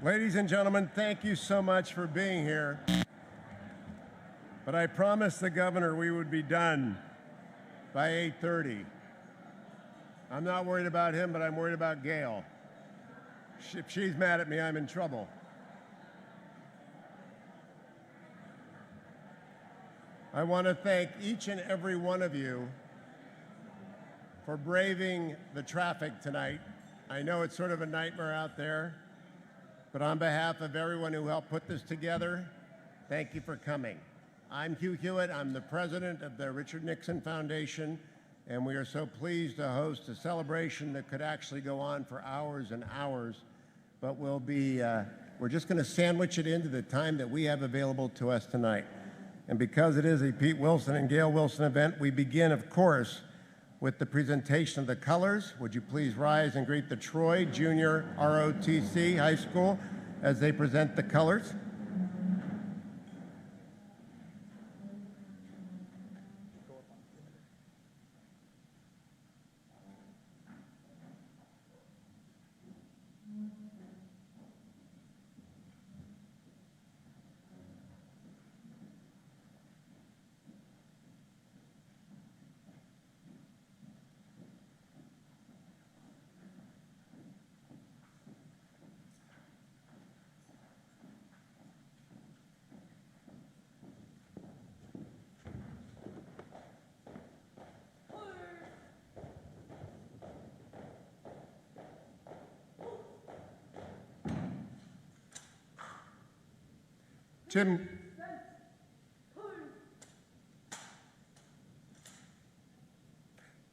Ladies and gentlemen, thank you so much for being here. But I promised the governor we would be done by 8:30. I'm not worried about him, but I'm worried about Gayle. If she's mad at me, I'm in trouble. I want to thank each and every one of you for braving the traffic tonight. I know it's sort of a nightmare out there, but on behalf of everyone who helped put this together, thank you for coming. I'm Hugh Hewitt. I'm the president of the Richard Nixon Foundation, and we are so pleased to host a celebration that could actually go on for hours and hours, but we're just going to sandwich it into the time that we have available to us tonight. And because it is a Pete Wilson and Gayle Wilson event, we begin, of course, with the presentation of the colors. Would you please rise and greet the Troy Junior ROTC High School as they present the colors?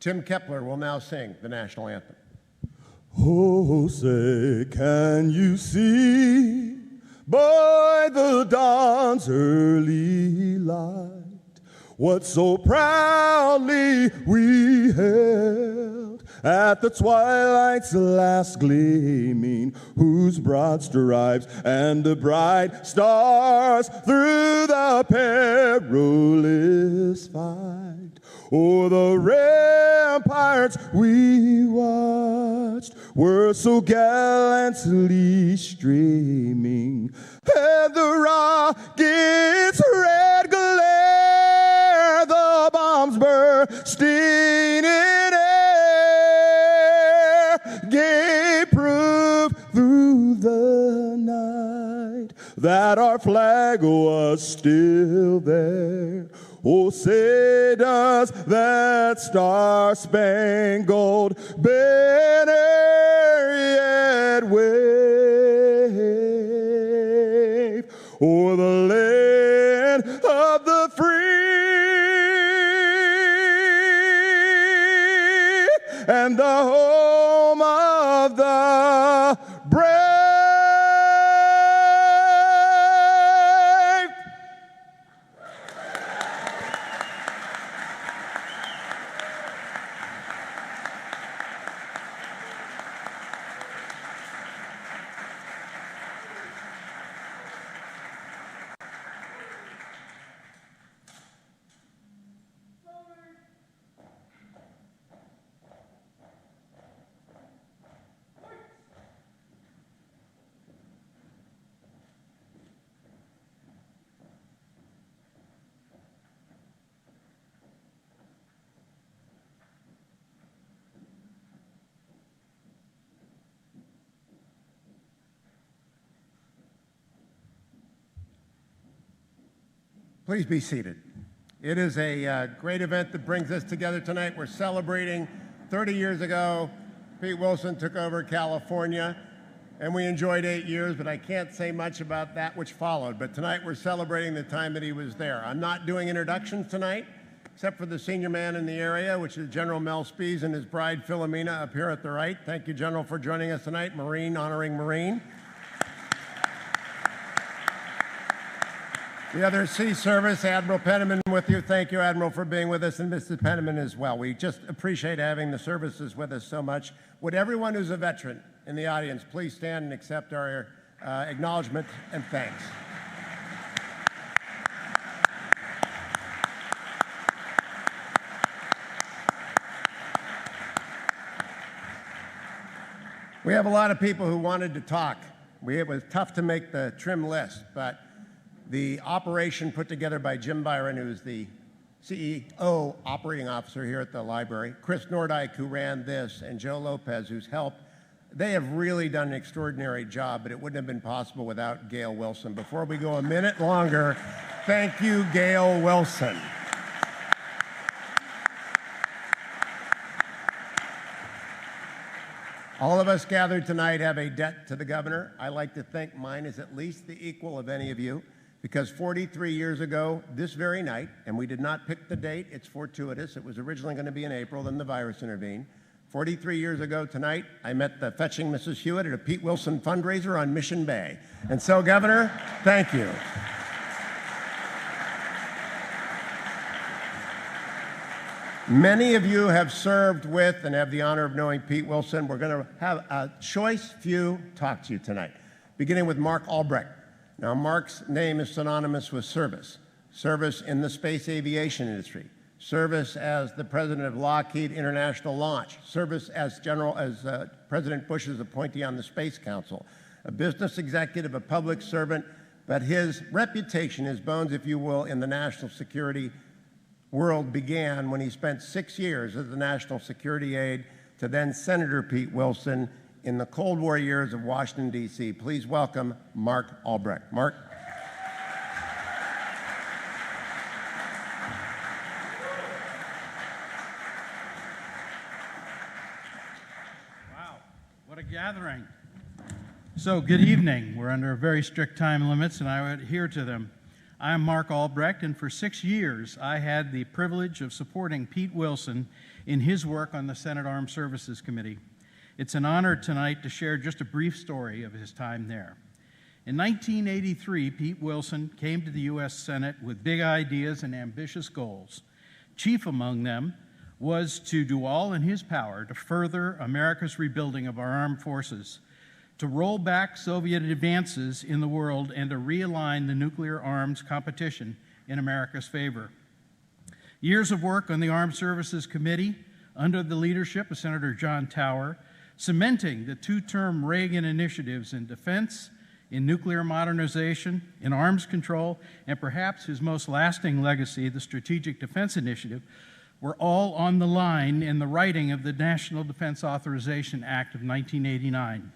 Tim Kepler will now sing the national anthem. Oh, say, can you see by the dawn's early light what so proudly we held at the twilight's last gleaming, whose broad stripes and the bright stars through the perilous fight o'er the ramparts we watched were so gallantly streaming, and the rocket's red glare, the bombs bursting in air, gave proof through the night that our flag was still there. Oh, say does that star-spangled banner yet wave o'er the land of the free and the home of the brave? Please be seated. It is a great event that brings us together tonight. We're celebrating 30 years ago, Pete Wilson took over California, and we enjoyed 8 years, but I can't say much about that which followed. But tonight we're celebrating the time that he was there. I'm not doing introductions tonight, except for the senior man in the area, which is General Mel Spees and his bride, Philomena, up here at the right. Thank you, General, for joining us tonight. Marine honoring Marine. The other Sea Service, Admiral Penniman with you. Thank you, Admiral, for being with us, and Mrs. Penniman as well. We just appreciate having the services with us so much. Would everyone who's a veteran in the audience please stand and accept our acknowledgement and thanks. We have a lot of people who wanted to talk It was tough to make the trim list, but the operation put together by Jim Byron, who's the CEO operating officer here at the library, Chris Nordyke, who ran this, and Joe Lopez, who's helped. They have really done an extraordinary job, but it wouldn't have been possible without Gayle Wilson. Before we go a minute longer, thank you, Gayle Wilson. All of us gathered tonight have a debt to the governor. I like to think mine is at least the equal of any of you, because 43 years ago, this very night, and we did not pick the date, it's fortuitous, it was originally going to be in April, then the virus intervened. 43 years ago tonight, I met the fetching Mrs. Hewitt at a Pete Wilson fundraiser on Mission Bay. And so, Governor, thank you. Many of you have served with and have the honor of knowing Pete Wilson. We're going to have a choice few talk to you tonight, beginning with Mark Albrecht. Now, Mark's name is synonymous with service. Service in the space aviation industry, service as the president of Lockheed International Launch, service as President Bush's appointee on the Space Council, a business executive, a public servant, but his reputation, his bones, if you will, in the national security world began when he spent 6 years as the national security aide to then Senator Pete Wilson in the Cold War years of Washington, D.C. Please welcome Mark Albrecht. Mark. Wow, what a gathering. So, good evening. We're under very strict time limits, and I adhere to them. I'm Mark Albrecht, and for 6 years, I had the privilege of supporting Pete Wilson in his work on the Senate Armed Services Committee. It's an honor tonight to share just a brief story of his time there. In 1983, Pete Wilson came to the U.S. Senate with big ideas and ambitious goals. Chief among them was to do all in his power to further America's rebuilding of our armed forces, to roll back Soviet advances in the world, and to realign the nuclear arms competition in America's favor. Years of work on the Armed Services Committee under the leadership of Senator John Tower, cementing the two-term Reagan initiatives in defense, in nuclear modernization, in arms control, and perhaps his most lasting legacy, the Strategic Defense Initiative, were all on the line in the writing of the National Defense Authorization Act of 1989.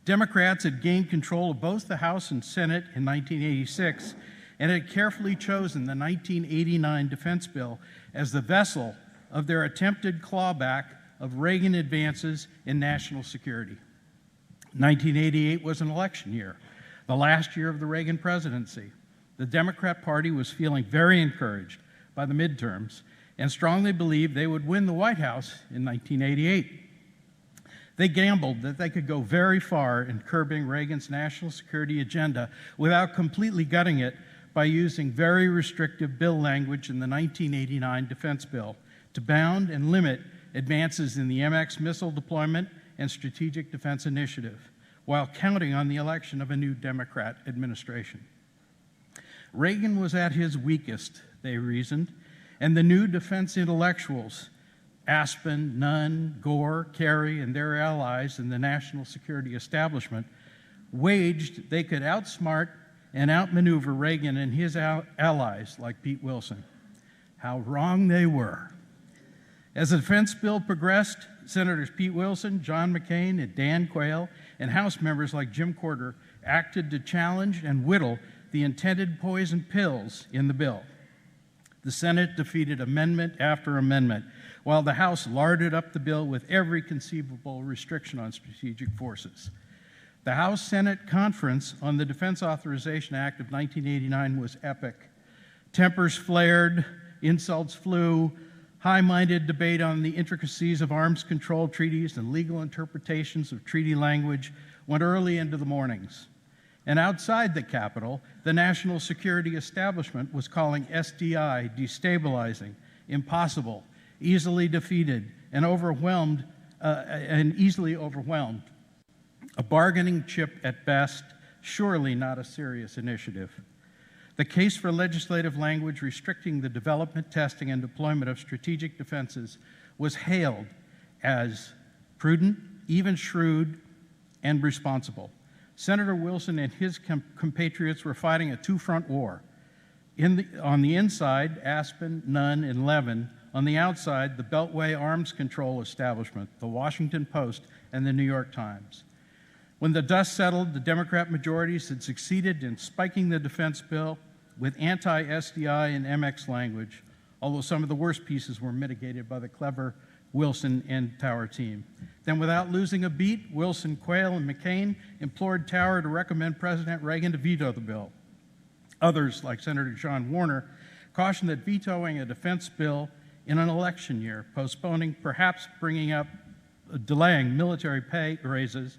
Democrats had gained control of both the House and Senate in 1986 and had carefully chosen the 1989 defense bill as the vessel of their attempted clawback of Reagan advances in national security. 1988 was an election year, the last year of the Reagan presidency. The Democrat Party was feeling very encouraged by the midterms and strongly believed they would win the White House in 1988. They gambled that they could go very far in curbing Reagan's national security agenda without completely gutting it by using very restrictive bill language in the 1989 defense bill to bound and limit advances in the MX missile deployment and Strategic Defense Initiative, while counting on the election of a new Democrat administration. Reagan was at his weakest, they reasoned, and the new defense intellectuals, Aspen, Nunn, Gore, Kerry, and their allies in the national security establishment, waged they could outsmart and outmaneuver Reagan and his allies like Pete Wilson. How wrong they were. As the defense bill progressed, Senators Pete Wilson, John McCain, and Dan Quayle, and House members like Jim Corder acted to challenge and whittle the intended poison pills in the bill. The Senate defeated amendment after amendment, while the House larded up the bill with every conceivable restriction on strategic forces. The House-Senate conference on the Defense Authorization Act of 1989 was epic. Tempers flared, insults flew, high-minded debate on the intricacies of arms control treaties and legal interpretations of treaty language went early into the mornings. And outside the Capitol, the national security establishment was calling SDI destabilizing, impossible, easily defeated, and easily overwhelmed. A bargaining chip at best, surely not a serious initiative. The case for legislative language restricting the development, testing, and deployment of strategic defenses was hailed as prudent, even shrewd, and responsible. Senator Wilson and his compatriots were fighting a two-front war. On the inside, Aspen, Nunn, and Levin. On the outside, the Beltway arms control establishment, the Washington Post, and the New York Times. When the dust settled, the Democrat majorities had succeeded in spiking the defense bill with anti-SDI and MX language, although some of the worst pieces were mitigated by the clever Wilson and Tower team. Then, without losing a beat, Wilson, Quayle, and McCain implored Tower to recommend President Reagan to veto the bill. Others, like Senator John Warner, cautioned that vetoing a defense bill in an election year, postponing, perhaps delaying military pay raises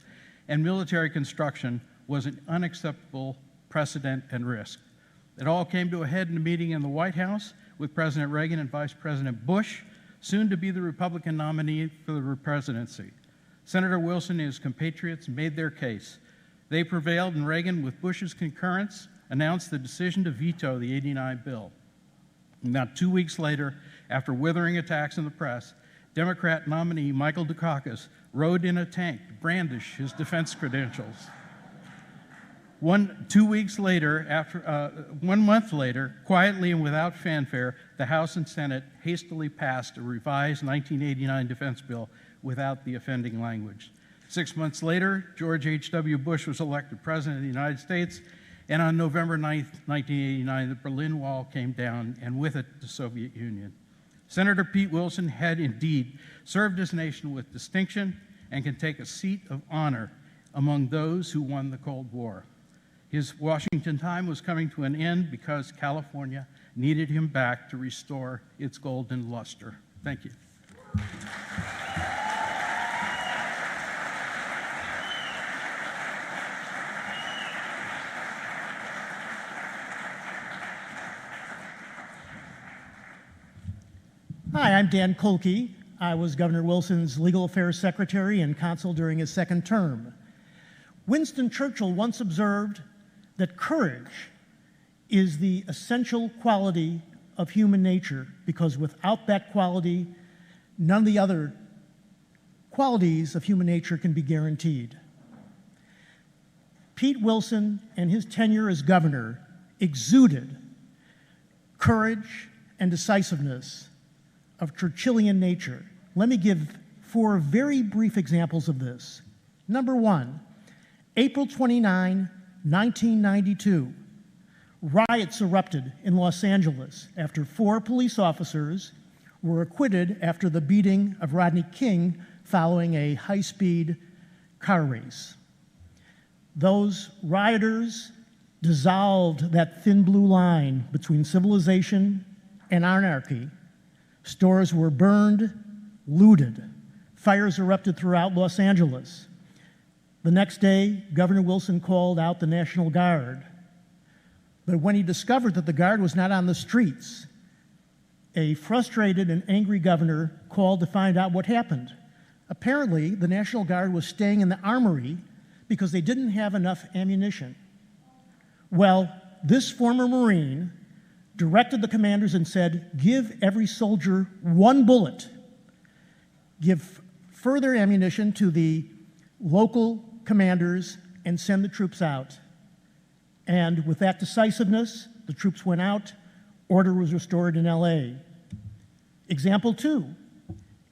and military construction was an unacceptable precedent and risk. It all came to a head in a meeting in the White House with President Reagan and Vice President Bush, soon to be the Republican nominee for the presidency. Senator Wilson and his compatriots made their case. They prevailed, and Reagan, with Bush's concurrence, announced the decision to veto the '89 bill. Now, 2 weeks later, after withering attacks in the press, Democrat nominee Michael Dukakis rode in a tank to brandish his defense credentials. 1 month later, quietly and without fanfare, the House and Senate hastily passed a revised 1989 defense bill without the offending language. 6 months later, George H.W. Bush was elected President of the United States, and on November 9, 1989, the Berlin Wall came down, and with it, the Soviet Union. Senator Pete Wilson had indeed served his nation with distinction and can take a seat of honor among those who won the Cold War. His Washington time was coming to an end because California needed him back to restore its golden luster. Thank you. Hi, I'm Dan Kolke. I was Governor Wilson's Legal Affairs Secretary and Consul during his second term. Winston Churchill once observed that courage is the essential quality of human nature, because without that quality, none of the other qualities of human nature can be guaranteed. Pete Wilson and his tenure as governor exuded courage and decisiveness of Churchillian nature. Let me give 4 very brief examples of this. Number 1, April 29, 1992, riots erupted in Los Angeles after 4 police officers were acquitted after the beating of Rodney King following a high-speed car race. Those rioters dissolved that thin blue line between civilization and anarchy. Stores were burned, looted. Fires erupted throughout Los Angeles. The next day, Governor Wilson called out the National Guard. But when he discovered that the Guard was not on the streets, a frustrated and angry governor called to find out what happened. Apparently, the National Guard was staying in the armory because they didn't have enough ammunition. Well, this former Marine directed the commanders and said, give every soldier 1 bullet. Give further ammunition to the local commanders and send the troops out. And with that decisiveness, the troops went out, order was restored in LA. Example 2,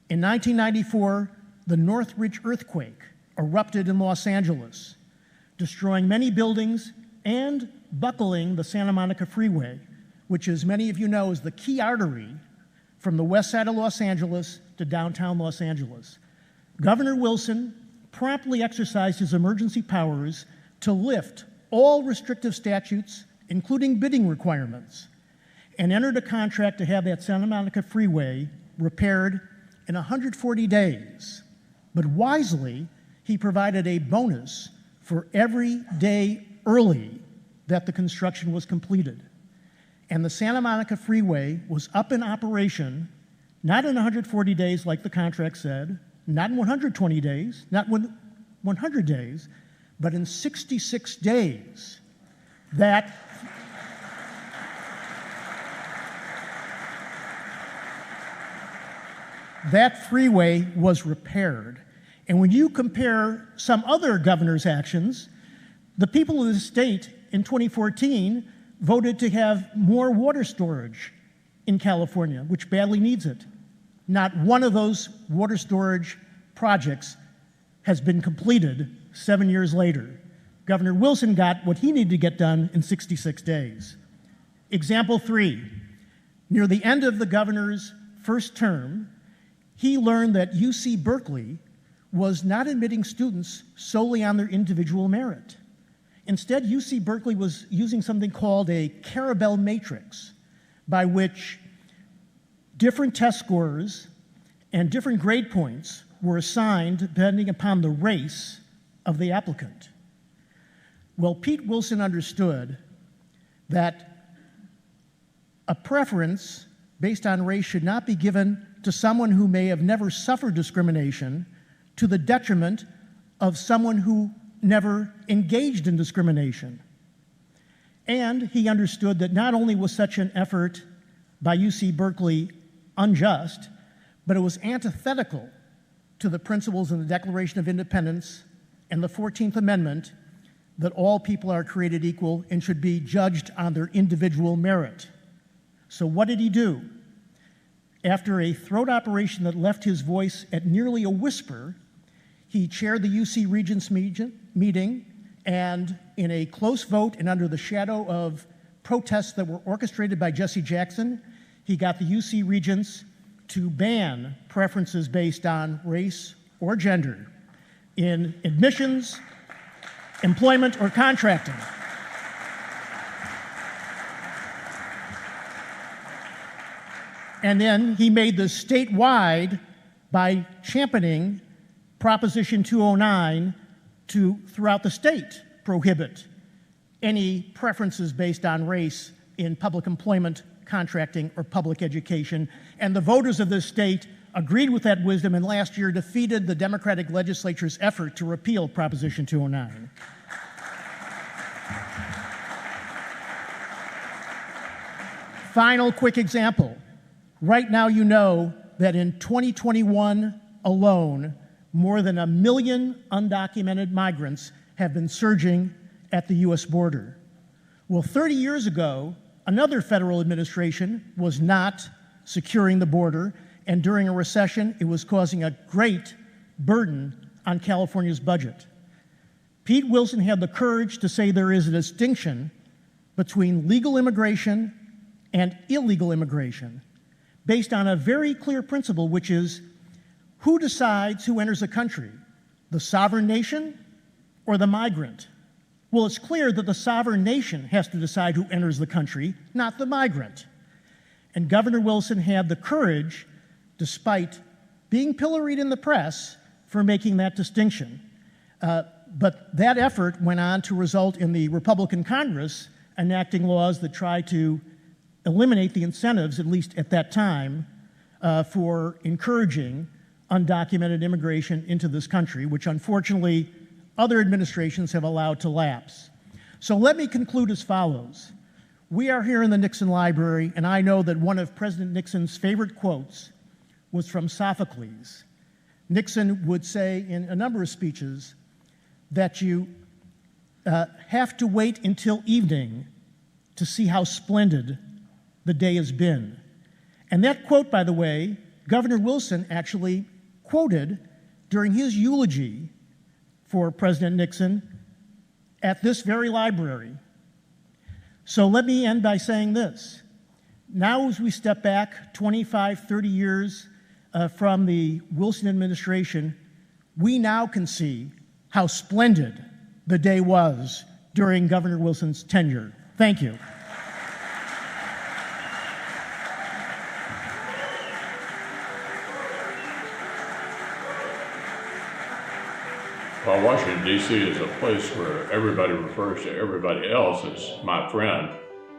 in 1994, the Northridge earthquake erupted in Los Angeles, destroying many buildings and buckling the Santa Monica Freeway, which, as many of you know, is the key artery from the west side of Los Angeles to downtown Los Angeles. Governor Wilson promptly exercised his emergency powers to lift all restrictive statutes, including bidding requirements, and entered a contract to have that Santa Monica Freeway repaired in 140 days. But wisely, he provided a bonus for every day early that the construction was completed. And the Santa Monica Freeway was up in operation, not in 140 days like the contract said, not in 120 days, not 100 days, but in 66 days. That freeway was repaired. And when you compare some other governor's actions, The people of the state in 2014 voted to have more water storage in California, which badly needs it. Not one of those water storage projects has been completed 7 years later. Governor Wilson got what he needed to get done in 66 days. Example 3, near the end of the governor's first term, he learned that UC Berkeley was not admitting students solely on their individual merit. Instead, UC Berkeley was using something called a Carabel matrix, by which different test scores and different grade points were assigned depending upon the race of the applicant. Well, Pete Wilson understood that a preference based on race should not be given to someone who may have never suffered discrimination to the detriment of someone who never engaged in discrimination. And he understood that not only was such an effort by UC Berkeley unjust, but it was antithetical to the principles in the Declaration of Independence and the 14th Amendment that all people are created equal and should be judged on their individual merit. So what did he do? After a throat operation that left his voice at nearly a whisper, he chaired the UC Regents meeting, and in a close vote and under the shadow of protests that were orchestrated by Jesse Jackson, he got the UC Regents to ban preferences based on race or gender in admissions, employment, or contracting. And then he made this statewide by championing Proposition 209 to, throughout the state, prohibit any preferences based on race in public employment, contracting, or public education. And the voters of this state agreed with that wisdom and last year defeated the Democratic legislature's effort to repeal Proposition 209. Final quick example. Right now you know that in 2021 alone, more than 1 million undocumented migrants have been surging at the US border. Well, 30 years ago, another federal administration was not securing the border, and during a recession, it was causing a great burden on California's budget. Pete Wilson had the courage to say there is a distinction between legal immigration and illegal immigration, based on a very clear principle, which is who decides who enters a country, the sovereign nation or the migrant? Well, it's clear that the sovereign nation has to decide who enters the country, not the migrant. And Governor Wilson had the courage, despite being pilloried in the press, for making that distinction. But that effort went on to result in the Republican Congress enacting laws that try to eliminate the incentives, at least at that time, for encouraging undocumented immigration into this country, which unfortunately other administrations have allowed to lapse. So let me conclude as follows. We are here in the Nixon Library, and I know that one of President Nixon's favorite quotes was from Sophocles. Nixon would say in a number of speeches that you have to wait until evening to see how splendid the day has been. And that quote, by the way, Governor Wilson actually quoted during his eulogy for President Nixon at this very library. So let me end by saying this. Now as we step back 25, 30 years from the Wilson administration, we now can see how splendid the day was during Governor Wilson's tenure. Thank you. Well, Washington, D.C. is a place where everybody refers to everybody else as my friend.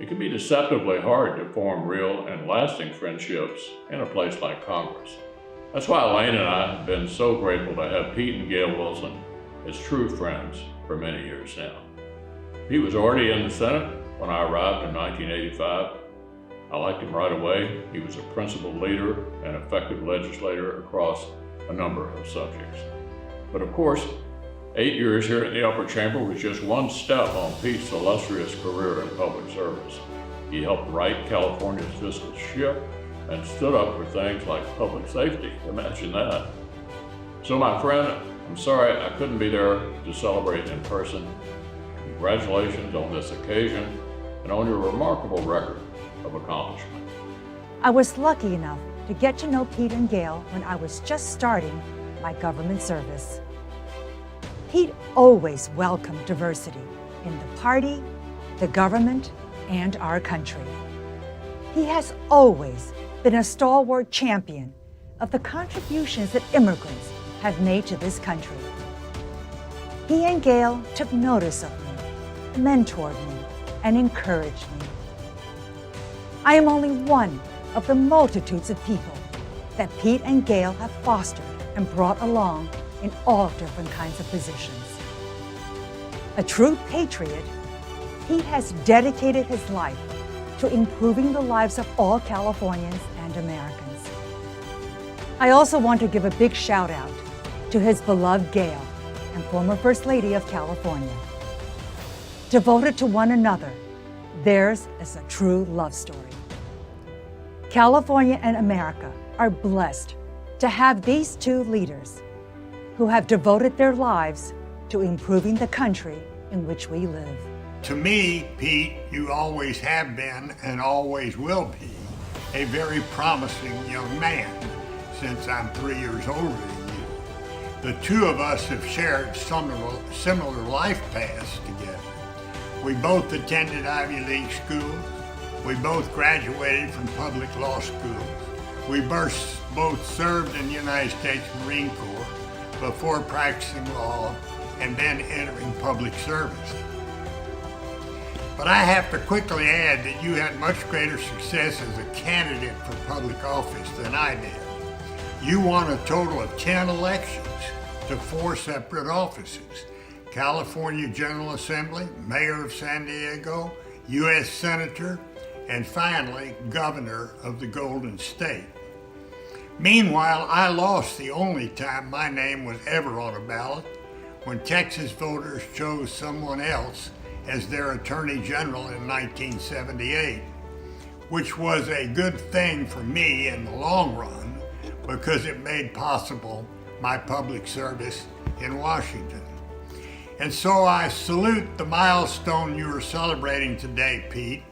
It can be deceptively hard to form real and lasting friendships in a place like Congress. That's why Elaine and I have been so grateful to have Pete and Gayle Wilson as true friends for many years now. Pete was already in the Senate when I arrived in 1985. I liked him right away. He was a principled leader and effective legislator across a number of subjects. But of course, 8 years here in the upper chamber was just one step on Pete's illustrious career in public service. He helped right California's fiscal ship and stood up for things like public safety. Imagine that. So my friend, I'm sorry I couldn't be there to celebrate in person. Congratulations on this occasion and on your remarkable record of accomplishment. I was lucky enough to get to know Pete and Gayle when I was just starting my government service. Pete always welcomed diversity in the party, the government, and our country. He has always been a stalwart champion of the contributions that immigrants have made to this country. He and Gayle took notice of me, mentored me, and encouraged me. I am only one of the multitudes of people that Pete and Gayle have fostered and brought along in all different kinds of positions. A true patriot, Pete has dedicated his life to improving the lives of all Californians and Americans. I also want to give a big shout out to his beloved Gayle and former First Lady of California. Devoted to one another, theirs is a true love story. California and America are blessed to have these two leaders who have devoted their lives to improving the country in which we live. To me, Pete, you always have been and always will be a very promising young man since I'm 3 years older than you. The two of us have shared similar life paths together. We both attended Ivy League schools. We both graduated from public law schools. We both served in the United States Marine Corps before practicing law and then entering public service. But I have to quickly add that you had much greater success as a candidate for public office than I did. You won a total of 10 elections to 4 separate offices: California General Assembly, Mayor of San Diego, U.S. Senator, and finally, Governor of the Golden State. Meanwhile, I lost the only time my name was ever on a ballot, when Texas voters chose someone else as their Attorney General in 1978, which was a good thing for me in the long run because it made possible my public service in Washington. And so I salute the milestone you are celebrating today, Pete,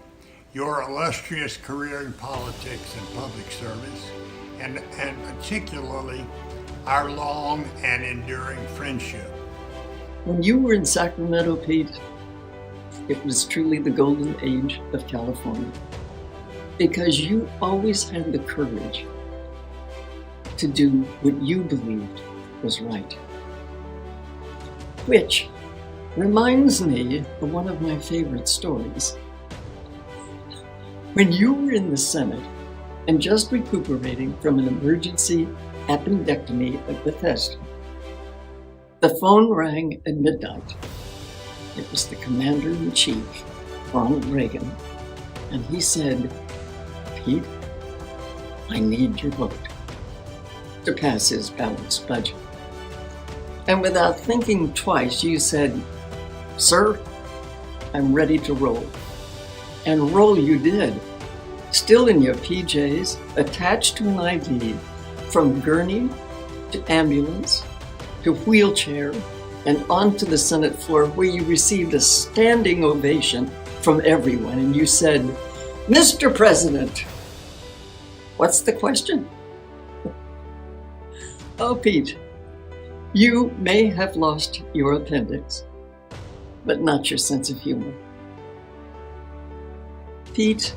your illustrious career in politics and public service, and particularly our long and enduring friendship. When you were in Sacramento, Pete, it was truly the golden age of California, because you always had the courage to do what you believed was right. Which reminds me of one of my favorite stories. When you were in the Senate and just recuperating from an emergency appendectomy at Bethesda, the phone rang at midnight. It was the Commander-in-Chief, Ronald Reagan, and he said, "Pete, I need your vote," to pass his balanced budget. And without thinking twice, you said, "Sir, I'm ready to roll." And roll you did, still in your PJs, attached to an IV, from gurney to ambulance to wheelchair, and onto the Senate floor, where you received a standing ovation from everyone. And you said, "Mr. President, what's the question?" Oh, Pete, you may have lost your appendix, but not your sense of humor. Pete,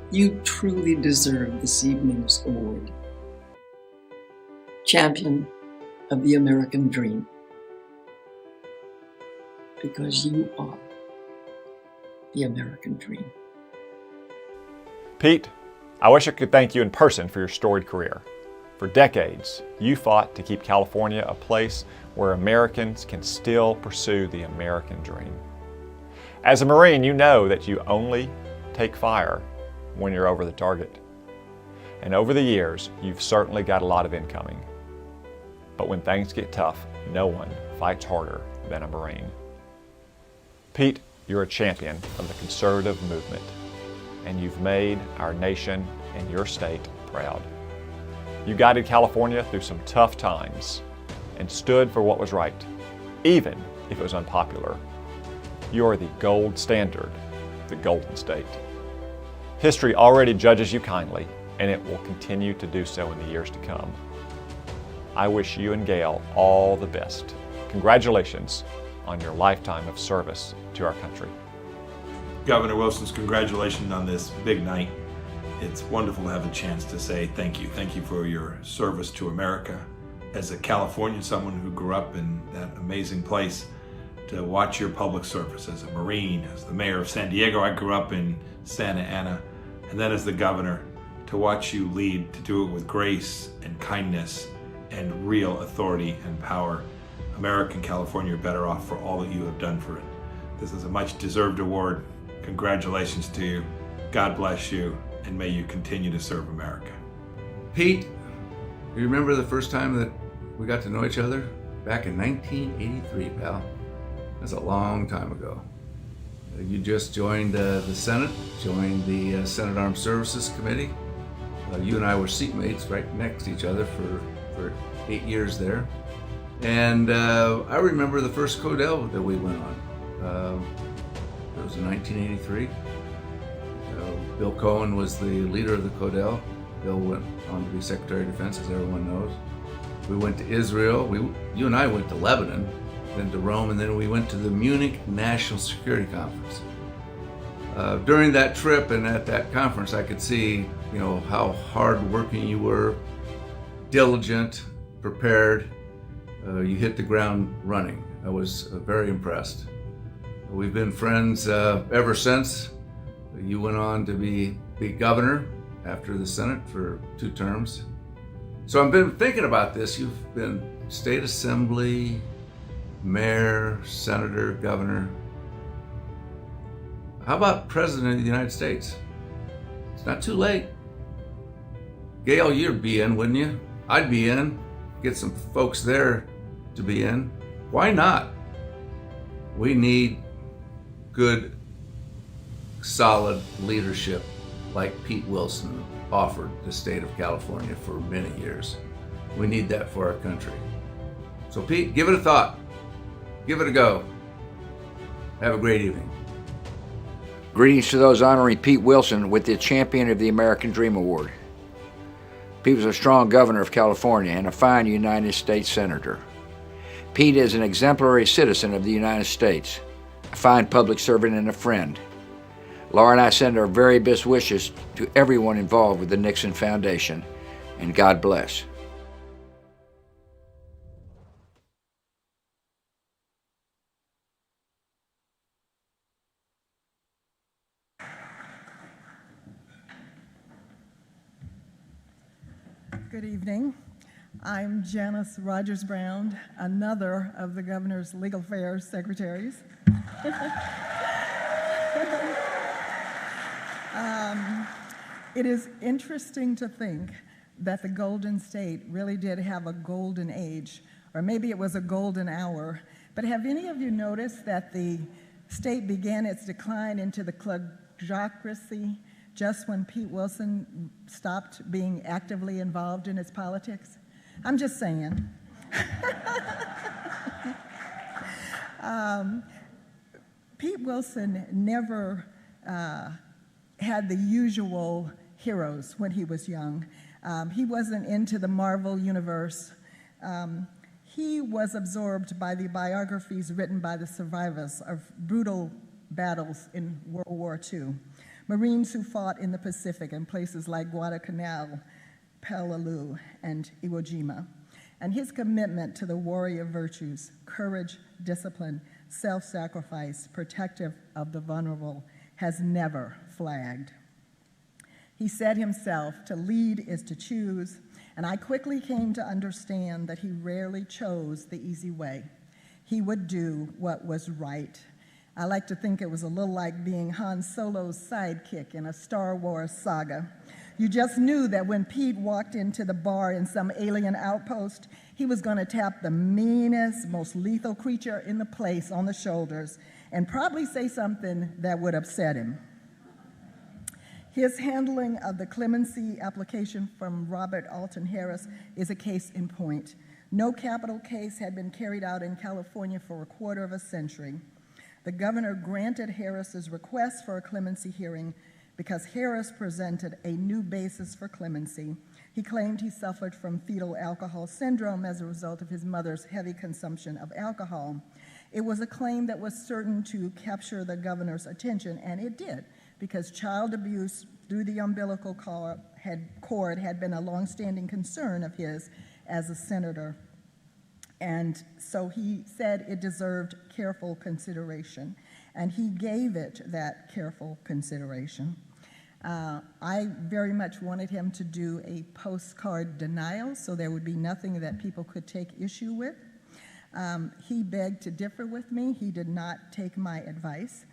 you truly deserve this evening's award. Champion of the American Dream. Because you are the American dream. Pete, I wish I could thank you in person for your storied career. For decades, you fought to keep California a place where Americans can still pursue the American dream. As a Marine, you know that you only take fire when you're over the target. And over the years, you've certainly got a lot of incoming. But when things get tough, no one fights harder than a Marine. Pete, you're a champion of the conservative movement, and you've made our nation and your state proud. You guided California through some tough times and stood for what was right, even if it was unpopular. You are the gold standard, the Golden State. History already judges you kindly, and it will continue to do so in the years to come. I wish you and Gayle all the best. Congratulations on your lifetime of service to our country. Governor Wilson's congratulations on this big night. It's wonderful to have a chance to say thank you. Thank you for your service to America. As a Californian, someone who grew up in that amazing place, to watch your public service as a Marine, as the mayor of San Diego, I grew up in Santa Ana, and then as the governor, to watch you lead, to do it with grace and kindness and real authority and power. America and California are better off for all that you have done for it. This is a much deserved award. Congratulations to you. God bless you, and may you continue to serve America. Pete, you remember the first time that we got to know each other? Back in 1983, pal. That's a long time ago. You just joined the Senate, joined the Senate Armed Services Committee. You and I were seatmates right next to each other for 8 years there. And I remember the first Codel that we went on. It was in 1983. Bill Cohen was the leader of the Codel. Bill went on to be Secretary of Defense, as everyone knows. We went to Israel. You and I went to Lebanon, then to Rome, and then we went to the Munich National Security Conference. During that trip and at that conference, I could see, how hard-working you were, diligent, prepared. You hit the ground running. I was very impressed. We've been friends ever since. You went on to be governor after the Senate for 2 terms. So I've been thinking about this. You've been state assembly, mayor, senator, governor. How about president of the United States? It's not too late. Gayle, you'd be in, wouldn't you? I'd be in. Get some folks there to be in. Why not? We need good, solid leadership like Pete Wilson offered the state of California for many years. We need that for our country. So Pete, give it a thought. Give it a go. Have a great evening. Greetings to those honoring Pete Wilson with the Champion of the American Dream Award. Pete was a strong governor of California and a fine United States Senator. Pete is an exemplary citizen of the United States, a fine public servant and a friend. Laura and I send our very best wishes to everyone involved with the Nixon Foundation, and God bless. Good evening. I'm Janice Rogers Brown, another of the governor's legal affairs secretaries. It is interesting to think that the Golden State really did have a golden age, or maybe it was a golden hour. But have any of you noticed that the state began its decline into the clerocracy just when Pete Wilson stopped being actively involved in its politics? I'm just saying. Pete Wilson never had the usual heroes when he was young. He wasn't into the Marvel universe. He was absorbed by the biographies written by the survivors of brutal battles in World War II. Marines who fought in the Pacific in places like Guadalcanal, Peleliu, and Iwo Jima. And his commitment to the warrior virtues, courage, discipline, self-sacrifice, protective of the vulnerable, has never flagged. He said himself, "To lead is to choose," and I quickly came to understand that he rarely chose the easy way. He would do what was right. I like to think it was a little like being Han Solo's sidekick in a Star Wars saga. You just knew that when Pete walked into the bar in some alien outpost, he was going to tap the meanest, most lethal creature in the place on the shoulders and probably say something that would upset him. His handling of the clemency application from Robert Alton Harris is a case in point. No capital case had been carried out in California for a quarter of a century. The governor granted Harris's request for a clemency hearing because Harris presented a new basis for clemency. He claimed he suffered from fetal alcohol syndrome as a result of his mother's heavy consumption of alcohol. It was a claim that was certain to capture the governor's attention, and it did, because child abuse through the umbilical cord had been a longstanding concern of his as a senator. And so he said it deserved careful consideration, and he gave it that careful consideration. I very much wanted him to do a postcard denial so there would be nothing that people could take issue with. He begged to differ with me. He did not take my advice.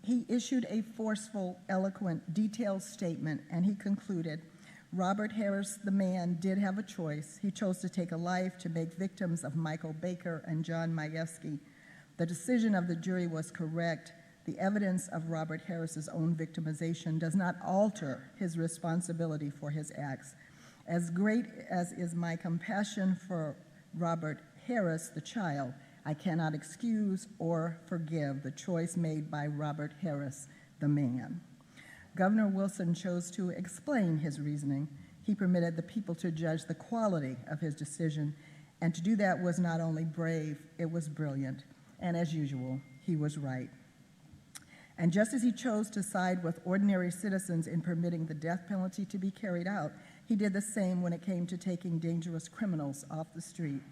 He issued a forceful, eloquent, detailed statement, and he concluded, Robert Harris, the man, did have a choice. He chose to take a life to make victims of Michael Baker and John Majewski. The decision of the jury was correct. The evidence of Robert Harris's own victimization does not alter his responsibility for his acts. As great as is my compassion for Robert Harris, the child, I cannot excuse or forgive the choice made by Robert Harris, the man. Governor Wilson chose to explain his reasoning. He permitted the people to judge the quality of his decision, and to do that was not only brave, it was brilliant. And as usual, he was right. And just as he chose to side with ordinary citizens in permitting the death penalty to be carried out, he did the same when it came to taking dangerous criminals off the street.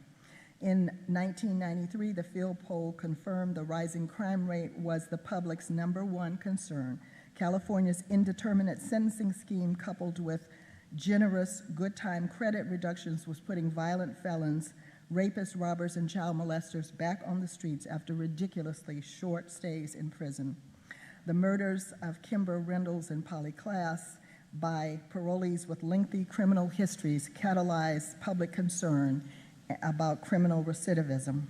In 1993, the field poll confirmed the rising crime rate was the public's #1 concern. California's indeterminate sentencing scheme, coupled with generous good time credit reductions, was putting violent felons, rapists, robbers, and child molesters back on the streets after ridiculously short stays in prison. The murders of Kimber Reynolds and Polly Klaas by parolees with lengthy criminal histories catalyzed public concern about criminal recidivism.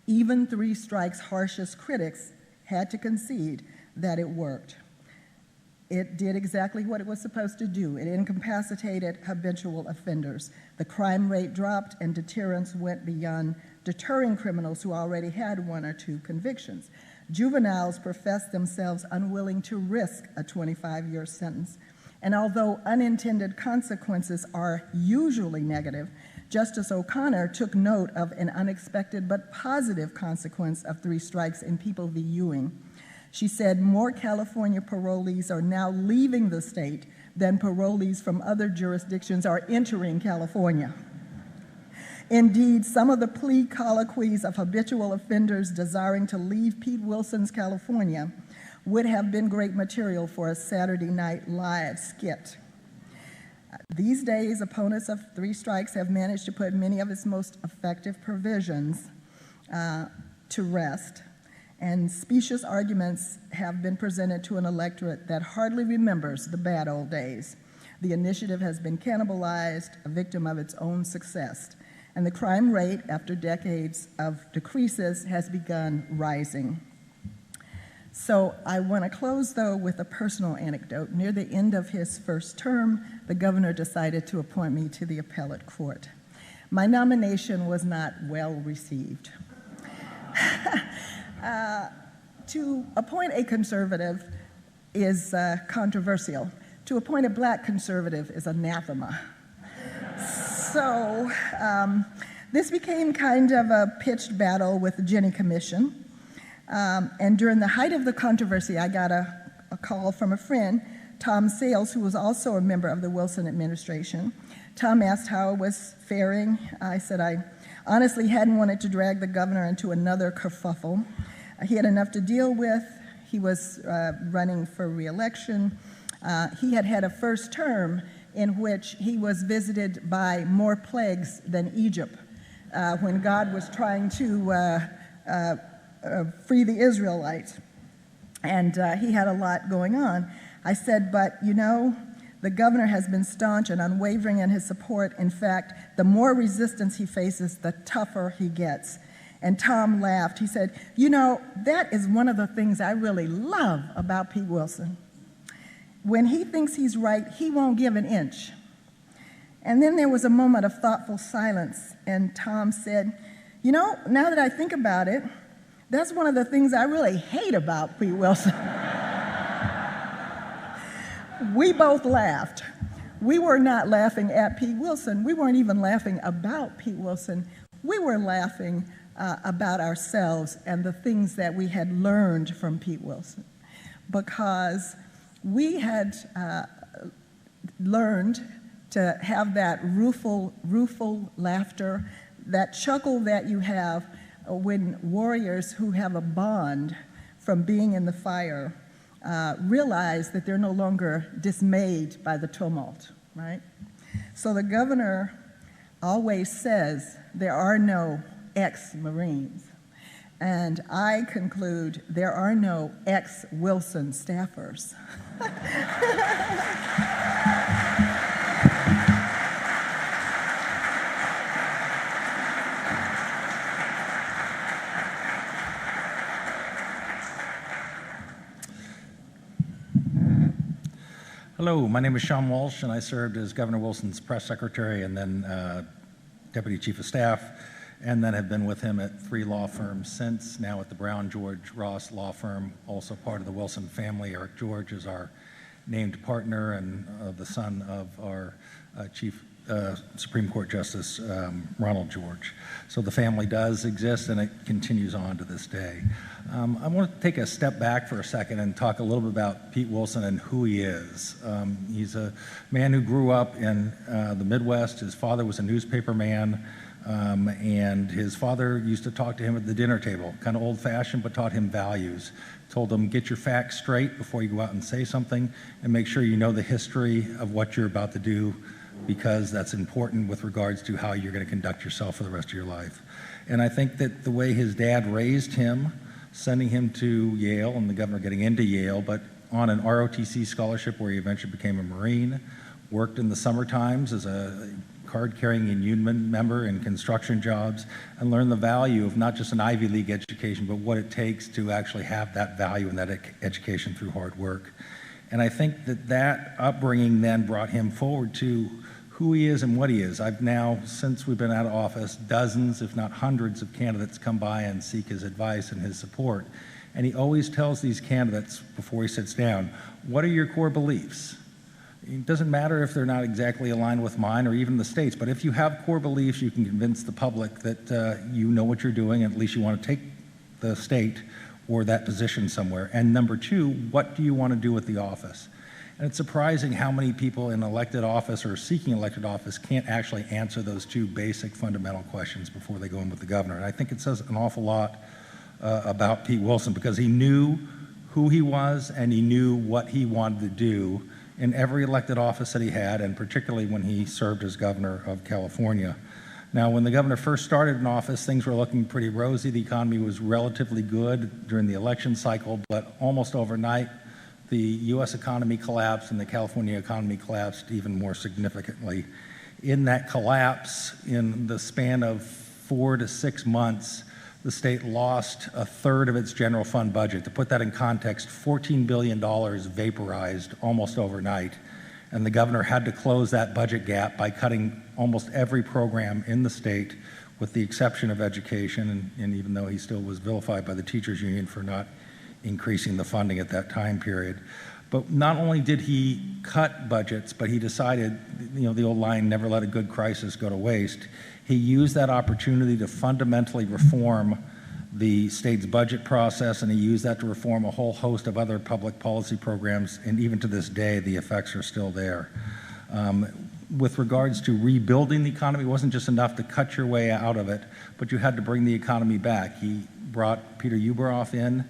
Even Three Strikes' harshest critics had to concede that it worked. It did exactly what it was supposed to do. It incapacitated habitual offenders. The crime rate dropped, and deterrence went beyond deterring criminals who already had 1 or 2 convictions. Juveniles professed themselves unwilling to risk a 25-year sentence. And although unintended consequences are usually negative, Justice O'Connor took note of an unexpected but positive consequence of 3 strikes in People v. Ewing. She said more California parolees are now leaving the state than parolees from other jurisdictions are entering California. Indeed, some of the plea colloquies of habitual offenders desiring to leave Pete Wilson's California would have been great material for a Saturday Night Live skit. These days, opponents of 3 strikes have managed to put many of its most effective provisions to rest, and specious arguments have been presented to an electorate that hardly remembers the bad old days. The initiative has been cannibalized, a victim of its own success, and the crime rate, after decades of decreases, has begun rising. So I want to close, though, with a personal anecdote. Near the end of his first term, the governor decided to appoint me to the appellate court. My nomination was not well received. To appoint a conservative is controversial. To appoint a black conservative is anathema. So this became kind of a pitched battle with the Jenny Commission. And during the height of the controversy, I got a call from a friend, Tom Sales, who was also a member of the Wilson administration. Tom asked how I was faring. I said I honestly hadn't wanted to drag the governor into another kerfuffle. He had enough to deal with. He was running for re-election. He had had a first term in which he was visited by more plagues than Egypt when God was trying to free the Israelites. and he had a lot going on. I said, but you know, the governor has been staunch and unwavering in his support. In fact, the more resistance he faces, the tougher he gets. And Tom laughed. He said, you know, that is one of the things I really love about Pete Wilson. When he thinks he's right, he won't give an inch. And then there was a moment of thoughtful silence, and Tom said, you know, now that I think about it, that's one of the things I really hate about Pete Wilson. We both laughed. We were not laughing at Pete Wilson. We weren't even laughing about Pete Wilson. We were laughing about ourselves and the things that we had learned from Pete Wilson, because we had learned to have that rueful laughter, that chuckle that you have when warriors who have a bond from being in the fire realize that they're no longer dismayed by the tumult, right? So the governor always says there are no ex-Marines. And I conclude there are no ex-Wilson staffers. Hello, my name is Sean Walsh, and I served as Governor Wilson's press secretary and then deputy chief of staff, and then have been with him at 3 law firms since, now at the Brown George Ross law firm, also part of the Wilson family. Eric George is our named partner and the son of our chief Supreme Court Justice Ronald George. So the family does exist, and it continues on to this day. I want to take a step back for a second and talk a little bit about Pete Wilson and who he is. He's a man who grew up in the Midwest. His father was a newspaper man. And his father used to talk to him at the dinner table, kind of old-fashioned, but taught him values. Told him, get your facts straight before you go out and say something, and make sure you know the history of what you're about to do, because that's important with regards to how you're going to conduct yourself for the rest of your life. And I think that the way his dad raised him, sending him to Yale, and the governor getting into Yale, but on an ROTC scholarship where he eventually became a Marine, worked in the summer times as a card-carrying union member in construction jobs, and learn the value of not just an Ivy League education, but what it takes to actually have that value and that education through hard work. And I think that that upbringing then brought him forward to who he is and what he is. I've now, since we've been out of office, dozens, if not hundreds of candidates come by and seek his advice and his support. And he always tells these candidates before he sits down, what are your core beliefs? It doesn't matter if they're not exactly aligned with mine or even the state's, but if you have core beliefs, you can convince the public that you know what you're doing, and at least you want to take the state or that position somewhere. And number two, what do you want to do with the office? And it's surprising how many people in elected office or seeking elected office can't actually answer those two basic fundamental questions before they go in with the governor. And I think it says an awful lot about Pete Wilson, because he knew who he was and he knew what he wanted to do in every elected office that he had, and particularly when he served as governor of California. Now, when the governor first started in office, things were looking pretty rosy. The economy was relatively good during the election cycle, but almost overnight, the U.S. economy collapsed and the California economy collapsed even more significantly. In that collapse, in the span of 4 to 6 months, the state lost a third of its general fund budget. To put that in context, $14 billion vaporized almost overnight, and the governor had to close that budget gap by cutting almost every program in the state, with the exception of education, and even though he still was vilified by the teachers union for not increasing the funding at that time period. But not only did he cut budgets, but he decided, the old line, never let a good crisis go to waste. He used that opportunity to fundamentally reform the state's budget process, and he used that to reform a whole host of other public policy programs, and even to this day, the effects are still there. With regards to rebuilding the economy, it wasn't just enough to cut your way out of it, but you had to bring the economy back. He brought Peter Uberoff in,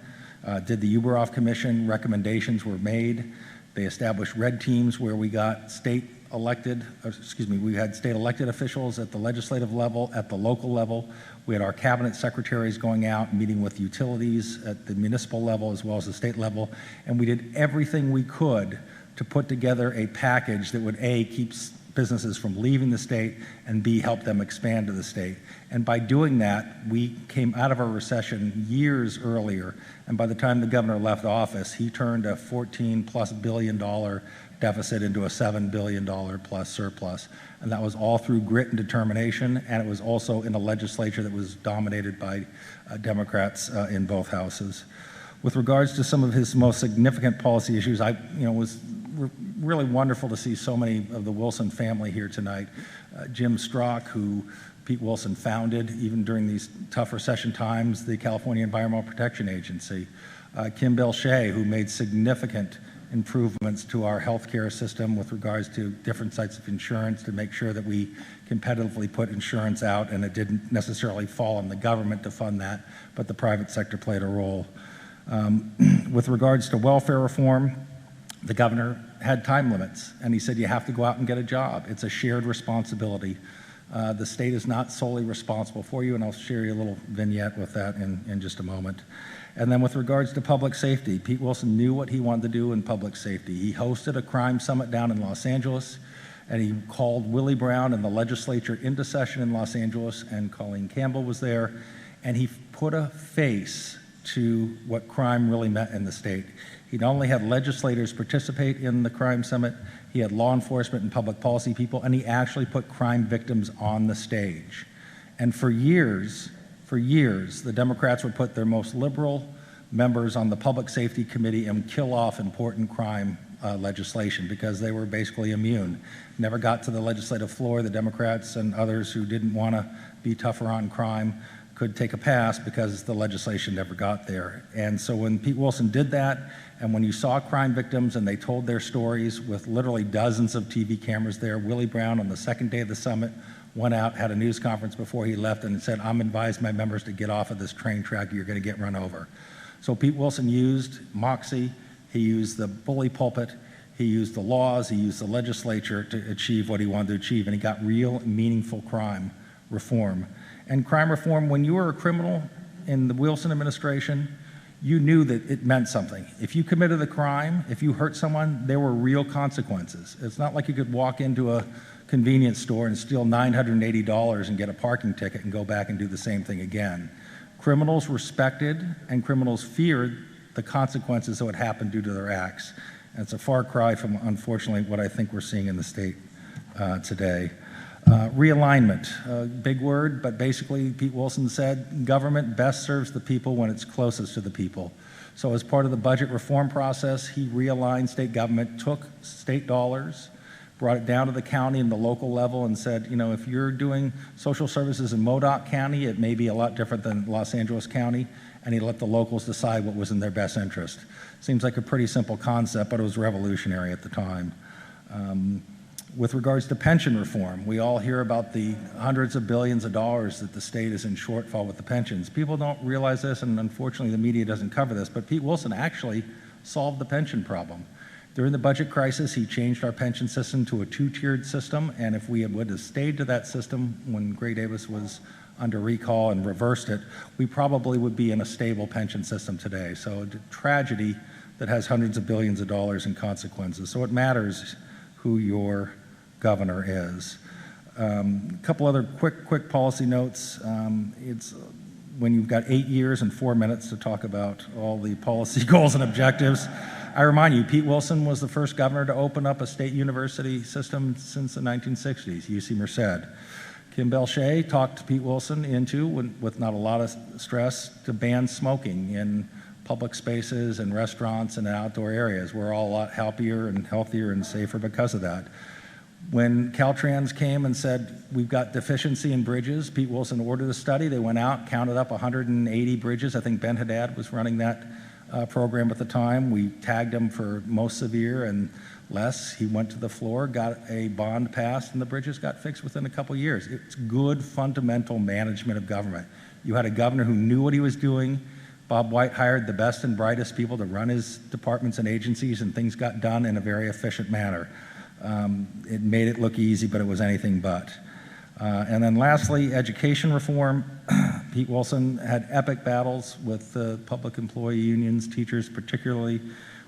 did the Uberoff Commission, recommendations were made. They established red teams where we got state we had state elected officials at the legislative level, at the local level. We had our cabinet secretaries going out, meeting with utilities at the municipal level as well as the state level, and we did everything we could to put together a package that would A, keep businesses from leaving the state, and B, help them expand to the state. And by doing that, we came out of our recession years earlier, and by the time the governor left office, he turned a $14+ billion deficit into a $7 billion plus surplus. And that was all through grit and determination, and it was also in a legislature that was dominated by Democrats in both houses. With regards to some of his most significant policy issues, was really wonderful to see so many of the Wilson family here tonight. Jim Strzok, who Pete Wilson founded, even during these tough recession times, the California Environmental Protection Agency. Kim Bell-Shea, who made significant improvements to our healthcare system with regards to different types of insurance to make sure that we competitively put insurance out, and it didn't necessarily fall on the government to fund that, but the private sector played a role. With regards to welfare reform, the governor had time limits, and he said you have to go out and get a job. It's a shared responsibility. The state is not solely responsible for you, and I'll share you a little vignette with that in just a moment. And then with regards to public safety, Pete Wilson knew what he wanted to do in public safety. He hosted a crime summit down in Los Angeles, and he called Willie Brown and the legislature into session in Los Angeles, and Colleen Campbell was there, and he put a face to what crime really meant in the state. He not only had legislators participate in the crime summit, he had law enforcement and public policy people, and he actually put crime victims on the stage. And for years, the Democrats would put their most liberal members on the Public Safety Committee and kill off important crime legislation because they were basically immune. Never got to the legislative floor. The Democrats and others who didn't want to be tougher on crime could take a pass because the legislation never got there. And so when Pete Wilson did that, and when you saw crime victims and they told their stories with literally dozens of TV cameras there, Willie Brown on the second day of the summit went out, had a news conference before he left, and said, "I'm advised my members to get off of this train track, you're going to get run over." So Pete Wilson used moxie, he used the bully pulpit, he used the laws, he used the legislature to achieve what he wanted to achieve, and he got real, meaningful crime reform. And crime reform, when you were a criminal in the Wilson administration, you knew that it meant something. If you committed a crime, if you hurt someone, there were real consequences. It's not like you could walk into a convenience store and steal $980 and get a parking ticket and go back and do the same thing again. Criminals respected and criminals feared the consequences that would happen due to their acts. And it's a far cry from, unfortunately, what I think we're seeing in the state today. Realignment, big word, but basically Pete Wilson said government best serves the people when it's closest to the people. So as part of the budget reform process, he realigned state government, took state dollars, brought it down to the county and the local level and said, if you're doing social services in Modoc County, it may be a lot different than Los Angeles County, and he let the locals decide what was in their best interest. Seems like a pretty simple concept, but it was revolutionary at the time. With regards to pension reform, we all hear about the hundreds of billions of dollars that the state is in shortfall with the pensions. People don't realize this, and unfortunately the media doesn't cover this, but Pete Wilson actually solved the pension problem. During the budget crisis, he changed our pension system to a two-tiered system, and if we would have stayed to that system when Gray Davis was under recall and reversed it, we probably would be in a stable pension system today. So a tragedy that has hundreds of billions of dollars in consequences. So it matters who your governor is. A couple other quick policy notes. It's when you've got 8 years and 4 minutes to talk about all the policy goals and objectives. I remind you, Pete Wilson was the first governor to open up a state university system since the 1960s, UC Merced. Kim Bell-Shea talked Pete Wilson into, with not a lot of stress, to ban smoking in public spaces and restaurants and outdoor areas. We're all a lot happier and healthier and safer because of that. When Caltrans came and said, we've got deficiency in bridges, Pete Wilson ordered a study. They went out, counted up 180 bridges. I think Ben Haddad was running that program at the time. We tagged him for most severe and less. He went to the floor, got a bond passed, and the bridges got fixed within a couple years. It's good fundamental management of government. You had a governor who knew what he was doing. Bob White hired the best and brightest people to run his departments and agencies, and things got done in a very efficient manner. It made it look easy, but it was anything but. And then lastly, education reform. Pete Wilson had epic battles with the public employee unions, teachers, particularly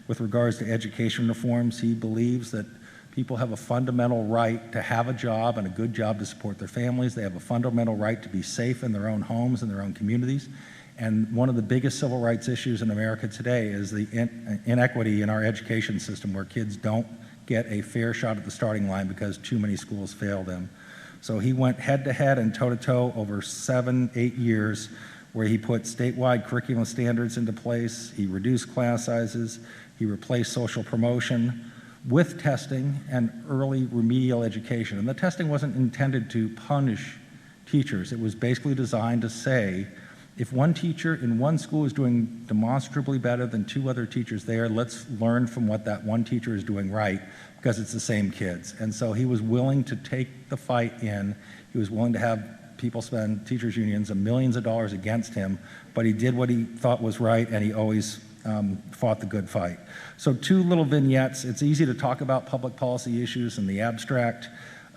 with regards to education reforms. He believes that people have a fundamental right to have a job and a good job to support their families. They have a fundamental right to be safe in their own homes and their own communities. And one of the biggest civil rights issues in America today is the inequity in our education system, where kids don't get a fair shot at the starting line because too many schools fail them. So he went head-to-head and toe-to-toe over 7-8 years, where he put statewide curriculum standards into place, he reduced class sizes, he replaced social promotion with testing and early remedial education. And the testing wasn't intended to punish teachers. It was basically designed to say, if one teacher in one school is doing demonstrably better than 2 other teachers there, let's learn from what that one teacher is doing right, because it's the same kids. And so he was willing to take the fight in. He was willing to have people spend, teachers' unions, millions of dollars against him, but he did what he thought was right, and he always fought the good fight. So 2 little vignettes. It's easy to talk about public policy issues in the abstract.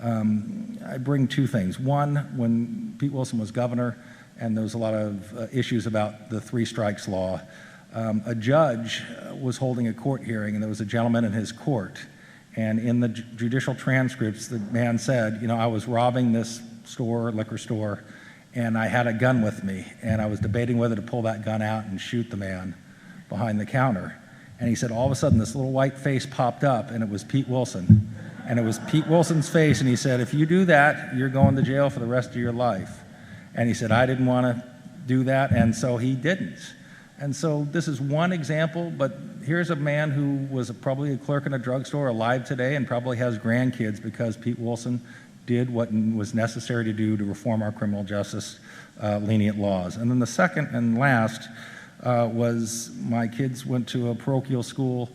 I bring 2 things. One, when Pete Wilson was governor, and there was a lot of issues about the 3 strikes law, a judge was holding a court hearing, and there was a gentleman in his court. And in the judicial transcripts, the man said, you know, I was robbing this liquor store, and I had a gun with me, and I was debating whether to pull that gun out and shoot the man behind the counter. And he said, all of a sudden, this little white face popped up, and it was Pete Wilson. And it was Pete Wilson's face, and he said, if you do that, you're going to jail for the rest of your life. And he said, I didn't want to do that, and so he didn't. And so this is one example, but here's a man who was probably a clerk in a drugstore, alive today, and probably has grandkids because Pete Wilson did what was necessary to do to reform our criminal justice lenient laws. And then the second and last was my kids went to a parochial school.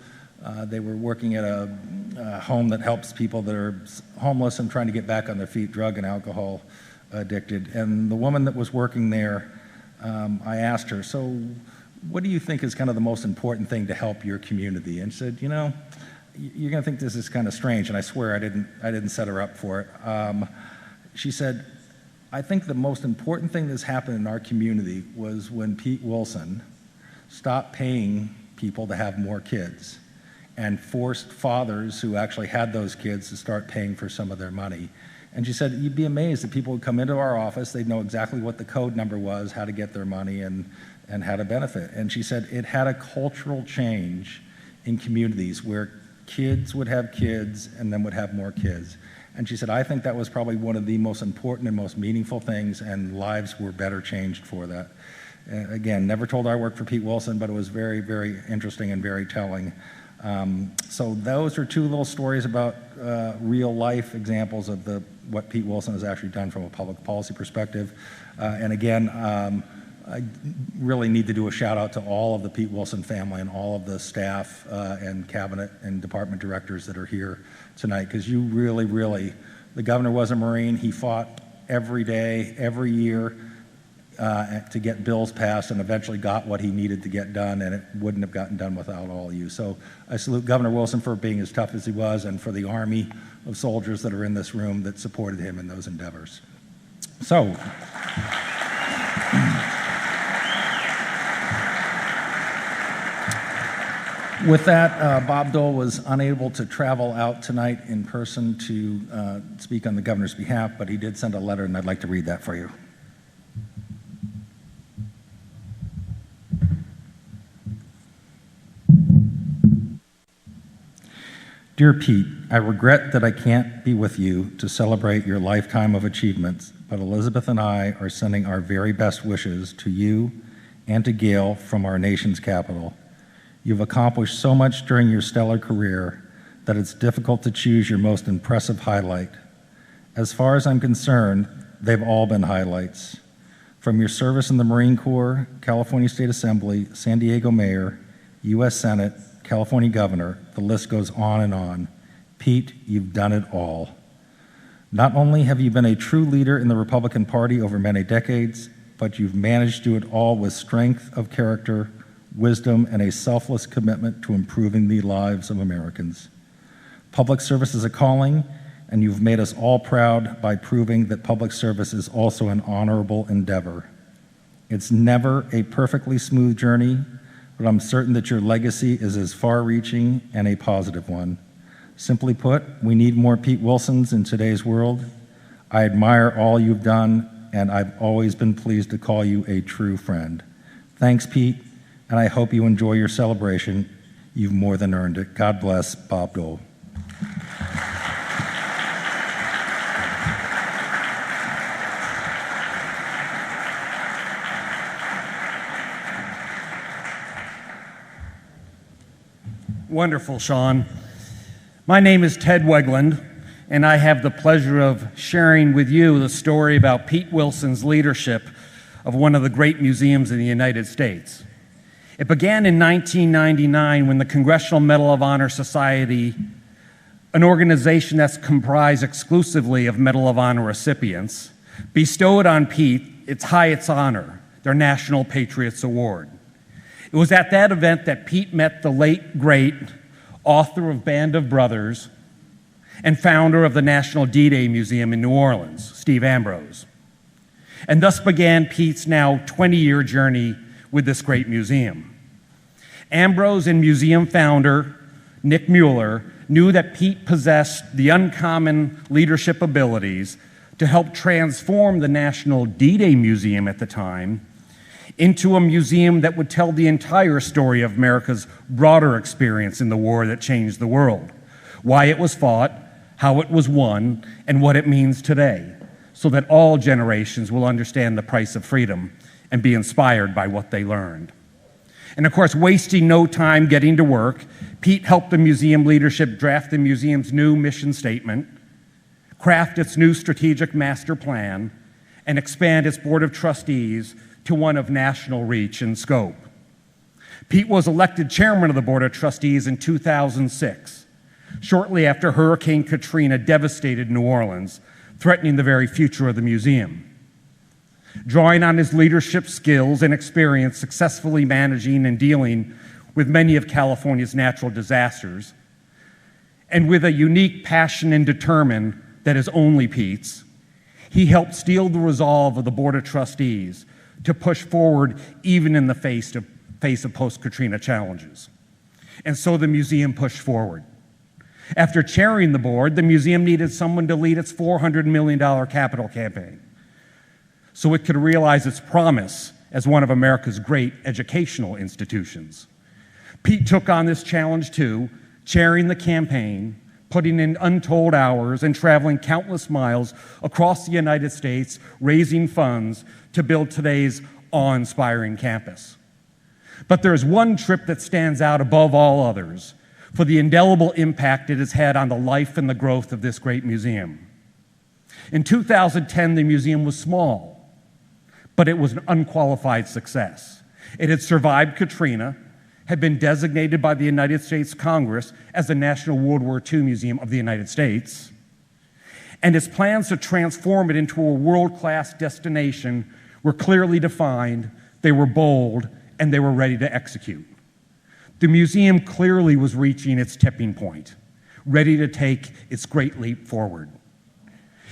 They were working at a home that helps people that are homeless and trying to get back on their feet, drug and alcohol addicted. And the woman that was working there, I asked her, so what do you think is kind of the most important thing to help your community? And she said, you know, you're going to think this is kind of strange, and I swear I didn't set her up for it. She said, I think the most important thing that's happened in our community was when Pete Wilson stopped paying people to have more kids and forced fathers who actually had those kids to start paying for some of their money. And she said, you'd be amazed that people would come into our office, they'd know exactly what the code number was, how to get their money, and how to benefit. And she said it had a cultural change in communities where kids would have kids and then would have more kids. And she said, I think that was probably one of the most important and most meaningful things, and lives were better changed for that. Again, never told I worked for Pete Wilson, but it was very, very interesting and very telling. So those are 2 little stories about real life examples of what Pete Wilson has actually done from a public policy perspective. And again, I really need to do a shout out to all of the Pete Wilson family and all of the staff and cabinet and department directors that are here tonight, because you really, really, the governor was a Marine. He fought every day, every year to get bills passed, and eventually got what he needed to get done, and it wouldn't have gotten done without all of you. So I salute Governor Wilson for being as tough as he was, and for the army of soldiers that are in this room that supported him in those endeavors. So, with that, Bob Dole was unable to travel out tonight in person to speak on the governor's behalf, but he did send a letter, and I'd like to read that for you. Dear Pete, I regret that I can't be with you to celebrate your lifetime of achievements, but Elizabeth and I are sending our very best wishes to you and to Gayle from our nation's capital. You've accomplished so much during your stellar career that it's difficult to choose your most impressive highlight. As far as I'm concerned, they've all been highlights. From your service in the Marine Corps, California State Assembly, San Diego Mayor, U.S. Senate, California Governor, the list goes on and on. Pete, you've done it all. Not only have you been a true leader in the Republican Party over many decades, but you've managed to do it all with strength of character, wisdom, and a selfless commitment to improving the lives of Americans. Public service is a calling, and you've made us all proud by proving that public service is also an honorable endeavor. It's never a perfectly smooth journey, but I'm certain that your legacy is as far-reaching and a positive one. Simply put, we need more Pete Wilsons in today's world. I admire all you've done, and I've always been pleased to call you a true friend. Thanks, Pete, and I hope you enjoy your celebration. You've more than earned it. God bless, Bob Dole. Wonderful, Sean. My name is Ted Wegland, and I have the pleasure of sharing with you the story about Pete Wilson's leadership of one of the great museums in the United States. It began in 1999 when the Congressional Medal of Honor Society, an organization that's comprised exclusively of Medal of Honor recipients, bestowed on Pete its highest honor, their National Patriots Award. It was at that event that Pete met the late, great author of Band of Brothers and founder of the National D-Day Museum in New Orleans, Steve Ambrose. And thus began Pete's now 20-year journey with this great museum. Ambrose and museum founder Nick Mueller knew that Pete possessed the uncommon leadership abilities to help transform the National D-Day Museum at the time into a museum that would tell the entire story of America's broader experience in the war that changed the world, why it was fought, how it was won, and what it means today, so that all generations will understand the price of freedom and be inspired by what they learned. And of course, wasting no time getting to work, Pete helped the museum leadership draft the museum's new mission statement, craft its new strategic master plan, and expand its board of trustees to one of national reach and scope. Pete was elected chairman of the Board of Trustees in 2006, shortly after Hurricane Katrina devastated New Orleans, threatening the very future of the museum. Drawing on his leadership skills and experience successfully managing and dealing with many of California's natural disasters, and with a unique passion and determination that is only Pete's, he helped steel the resolve of the Board of Trustees to push forward even in the face of post-Katrina challenges. And so the museum pushed forward. After chairing the board, the museum needed someone to lead its $400 million capital campaign so it could realize its promise as one of America's great educational institutions. Pete took on this challenge too, chairing the campaign, putting in untold hours and traveling countless miles across the United States, raising funds to build today's awe-inspiring campus. But there's one trip that stands out above all others for the indelible impact it has had on the life and the growth of this great museum. In 2010, the museum was small, but it was an unqualified success. It had survived Katrina, had been designated by the United States Congress as the National World War II Museum of the United States, and its plans to transform it into a world-class destination were clearly defined, they were bold, and they were ready to execute. The museum clearly was reaching its tipping point, ready to take its great leap forward.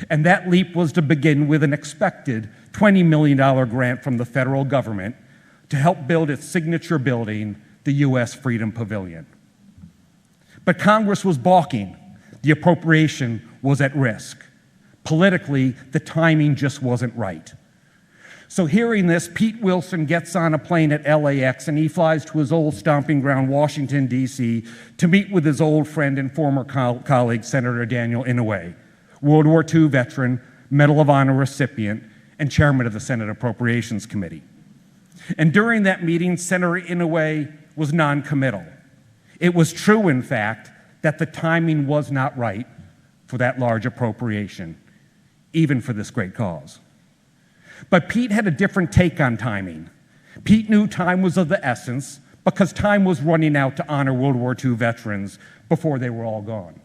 And that leap was to begin with an expected $20 million grant from the federal government to help build its signature building, the U.S. Freedom Pavilion. But Congress was balking. The appropriation was at risk. Politically, the timing just wasn't right. So hearing this, Pete Wilson gets on a plane at LAX and he flies to his old stomping ground, Washington, D.C., to meet with his old friend and former colleague, Senator Daniel Inouye, World War II veteran, Medal of Honor recipient, and chairman of the Senate Appropriations Committee. And during that meeting, Senator Inouye was non-committal. It was true, in fact, that the timing was not right for that large appropriation, even for this great cause. But Pete had a different take on timing. Pete knew time was of the essence because time was running out to honor World War II veterans before they were all gone.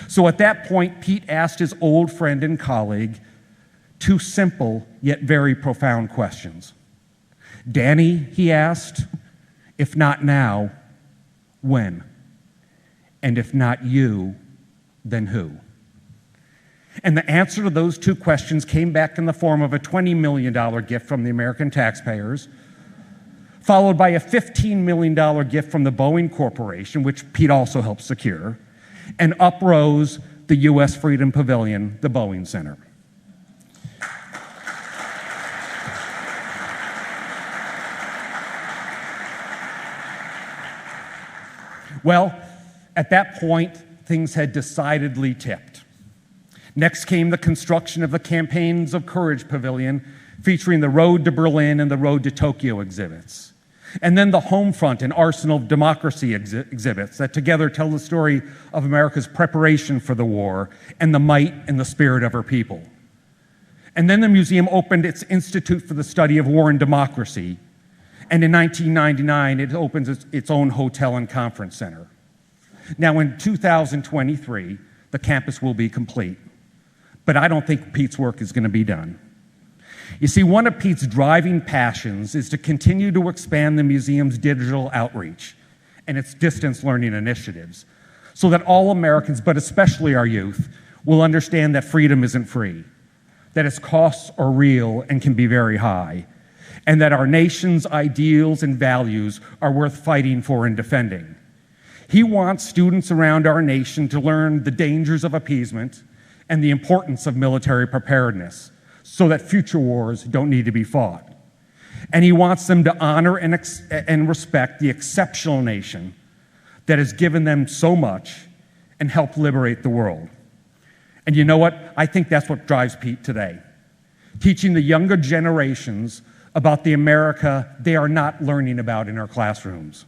So at that point, Pete asked his old friend and colleague two simple yet very profound questions. Danny, he asked, if not now, when? And if not you, then who? And the answer to those two questions came back in the form of a $20 million gift from the American taxpayers, followed by a $15 million gift from the Boeing Corporation, which Pete also helped secure, and up rose the U.S. Freedom Pavilion, the Boeing Center. Well, at that point, things had decidedly tipped. Next came the construction of the Campaigns of Courage Pavilion, featuring the Road to Berlin and the Road to Tokyo exhibits. And then the Homefront and Arsenal of Democracy exhibits that together tell the story of America's preparation for the war and the might and the spirit of her people. And then the museum opened its Institute for the Study of War and Democracy, and in 1999 it opens its own hotel and conference center. Now in 2023, the campus will be complete, but I don't think Pete's work is going to be done. You see, one of Pete's driving passions is to continue to expand the museum's digital outreach and its distance learning initiatives so that all Americans, but especially our youth, will understand that freedom isn't free, that its costs are real and can be very high, and that our nation's ideals and values are worth fighting for and defending. He wants students around our nation to learn the dangers of appeasement and the importance of military preparedness, so that future wars don't need to be fought. And he wants them to honor and respect the exceptional nation that has given them so much and helped liberate the world. And you know what? I think that's what drives Pete today, teaching the younger generations about the America they are not learning about in our classrooms.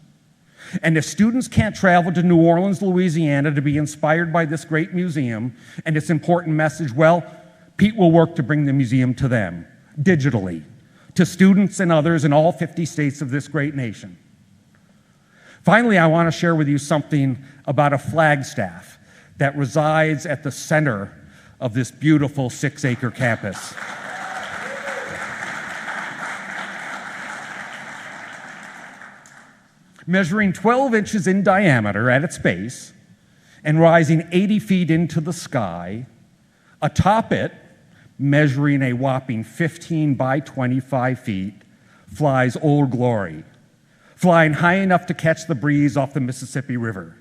And if students can't travel to New Orleans, Louisiana to be inspired by this great museum and its important message, well, Pete will work to bring the museum to them, digitally, to students and others in all 50 states of this great nation. Finally, I want to share with you something about a flagstaff that resides at the center of this beautiful 6-acre campus. Measuring 12 inches in diameter at its base and rising 80 feet into the sky, atop it, measuring a whopping 15 by 25 feet, flies Old Glory, flying high enough to catch the breeze off the Mississippi River.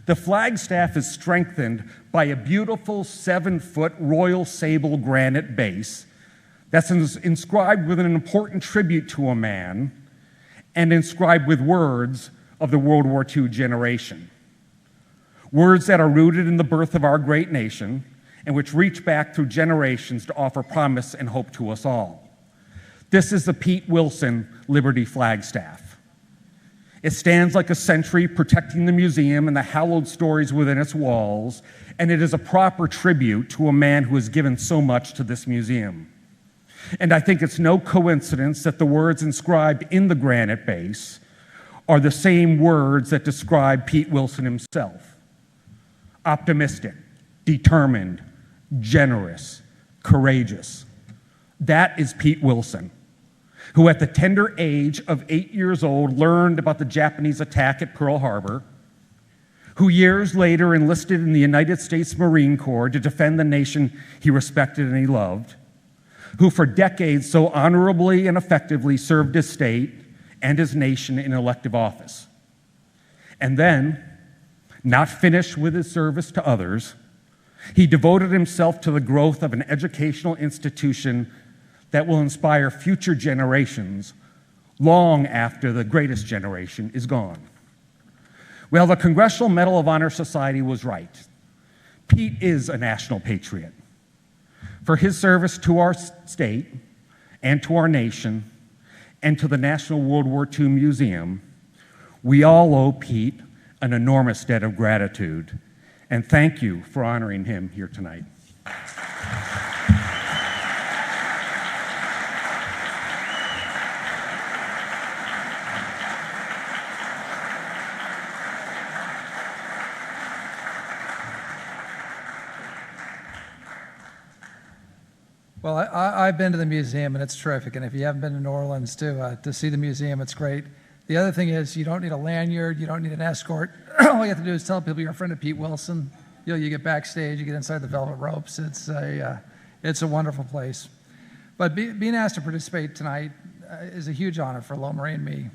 The flagstaff is strengthened by a beautiful 7-foot royal sable granite base that's inscribed with an important tribute to a man and inscribed with words of the World War II generation. Words that are rooted in the birth of our great nation and which reach back through generations to offer promise and hope to us all. This is the Pete Wilson Liberty Flagstaff. It stands like a sentry protecting the museum and the hallowed stories within its walls, and it is a proper tribute to a man who has given so much to this museum. And I think it's no coincidence that the words inscribed in the granite base are the same words that describe Pete Wilson himself. Optimistic, determined, generous, courageous. That is Pete Wilson, who at the tender age of 8 years old learned about the Japanese attack at Pearl Harbor, who years later enlisted in the United States Marine Corps to defend the nation he respected and he loved, who for decades so honorably and effectively served his state and his nation in elective office. And then, not finished with his service to others, he devoted himself to the growth of an educational institution that will inspire future generations long after the greatest generation is gone. Well, the Congressional Medal of Honor Society was right. Pete is a national patriot. For his service to our state and to our nation and to the National World War II Museum, we all owe Pete an enormous debt of gratitude. And thank you for honoring him here tonight. Well, I've been to the museum, and it's terrific. And if you haven't been to New Orleans to see the museum, it's great. The other thing is you don't need a lanyard. You don't need an escort. All you have to do is tell people you're a friend of Pete Wilson, You get backstage, you get inside the velvet ropes. It's a wonderful place. But being asked to participate tonight is a huge honor for Loma and me.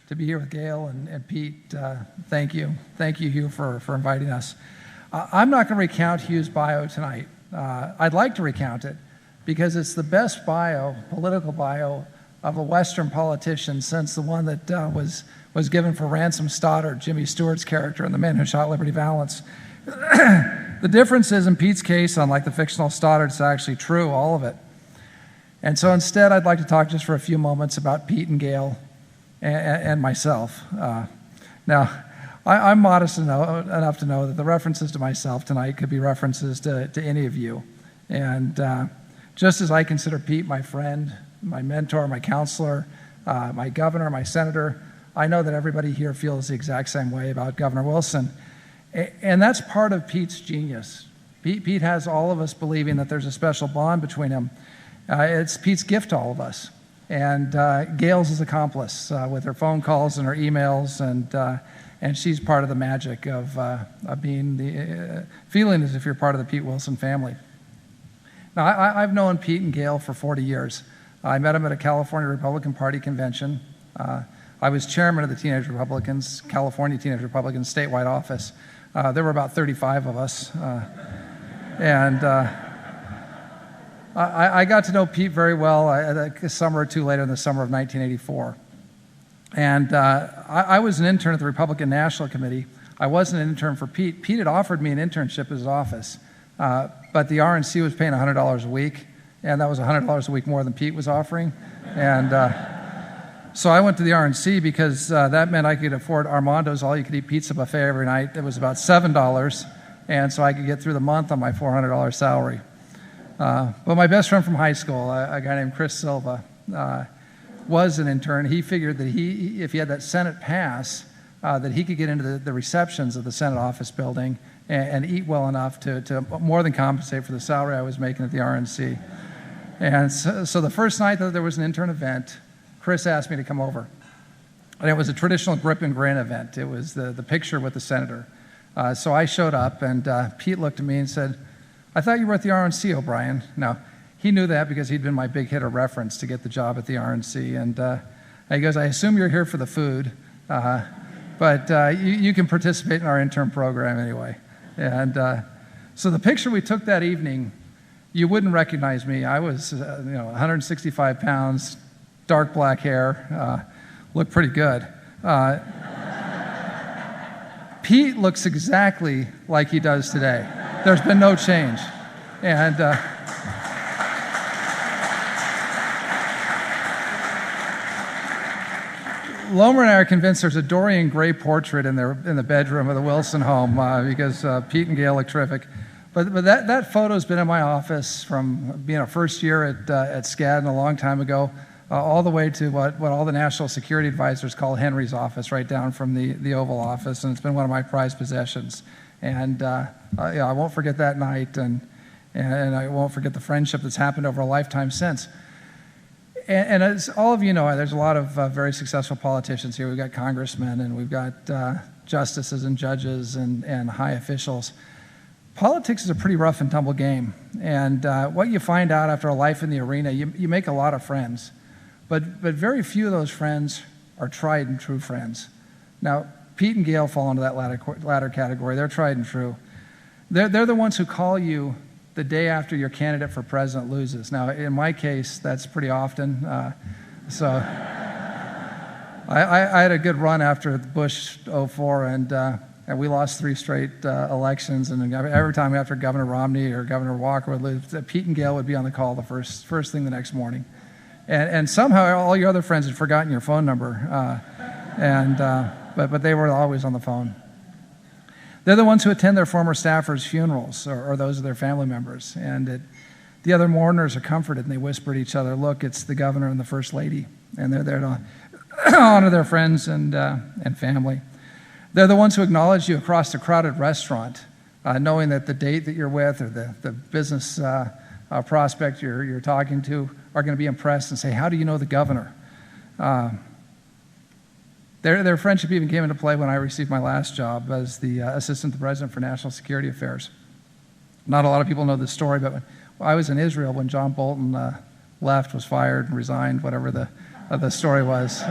To be here with Gayle and Pete, thank you. Thank you, Hugh, for inviting us. I'm not going to recount Hugh's bio tonight. I'd like to recount it because it's the best political bio of a Western politician since the one that was given for Ransom Stoddard, Jimmy Stewart's character in The Man Who Shot Liberty Valance. The difference is in Pete's case, unlike the fictional Stoddard, it's actually true, all of it. And so instead, I'd like to talk just for a few moments about Pete and Gayle and myself. Now, I'm modest enough to know that the references to myself tonight could be references to any of you. And just as I consider Pete my friend, my mentor, my counselor, my governor, my senator, I know that everybody here feels the exact same way about Governor Wilson. And that's part of Pete's genius. Pete has all of us believing that there's a special bond between him. It's Pete's gift to all of us. And Gayle's his accomplice with her phone calls and her emails, and she's part of the magic of being feeling as if you're part of the Pete Wilson family. Now, I've known Pete and Gayle for 40 years. I met him at a California Republican Party convention. I was chairman of the California Teenage Republicans statewide office. There were about 35 of us. I got to know Pete very well a summer or two later in the summer of 1984. And I was an intern at the Republican National Committee. I wasn't an intern for Pete. Pete had offered me an internship at his office, but the RNC was paying $100 a week, and that was $100 a week more than Pete was offering. And so I went to the RNC because that meant I could afford Armando's all-you-could-eat pizza buffet every night. It was about $7, and so I could get through the month on my $400 salary. But my best friend from high school, a guy named Chris Silva, was an intern. He figured that if he had that Senate pass, that he could get into the receptions of the Senate office building and eat well enough to more than compensate for the salary I was making at the RNC. And so the first night that there was an intern event, Chris asked me to come over. And it was a traditional grip and grin event. It was the picture with the senator. So I showed up, and Pete looked at me and said, "I thought you were at the RNC, O'Brien." Now, he knew that because he'd been my big hitter reference to get the job at the RNC. And he goes, "I assume you're here for the food, but you can participate in our intern program anyway." And so the picture we took that evening, you wouldn't recognize me. I was 165 pounds, dark black hair, looked pretty good. Pete looks exactly like he does today. There's been no change. And Loma and I are convinced there's a Dorian Gray portrait in the bedroom of the Wilson home because Pete and Gayle look terrific. But that photo's been in my office from being a first year at Skadden a long time ago, all the way to what all the national security advisors call Henry's office, right down from the Oval Office, and it's been one of my prized possessions. And I won't forget that night, and I won't forget the friendship that's happened over a lifetime since. And as all of you know, there's a lot of very successful politicians here. We've got congressmen, and we've got justices and judges and high officials. Politics is a pretty rough and tumble game. And what you find out after a life in the arena, you make a lot of friends. But very few of those friends are tried and true friends. Now, Pete and Gayle fall into that latter category. They're tried and true. They're the ones who call you the day after your candidate for president loses. Now, in my case, that's pretty often. So I had a good run after Bush 04, and we lost 3 straight elections. And every time after Governor Romney or Governor Walker would lose, Pete and Gayle would be on the call the first thing the next morning. And somehow all your other friends had forgotten your phone number. But they were always on the phone. They're the ones who attend their former staffers' funerals or those of their family members. And the other mourners are comforted, and they whisper to each other, "Look, it's the governor and the first lady." And they're there to honor their friends and family. They're the ones who acknowledge you across a crowded restaurant, knowing that the date that you're with or the business prospect you're talking to are going to be impressed and say, "How do you know the governor?" Their friendship even came into play when I received my last job as the Assistant to the President for National Security Affairs. Not a lot of people know this story, but when I was in Israel when John Bolton left, was fired, and resigned, whatever the story was.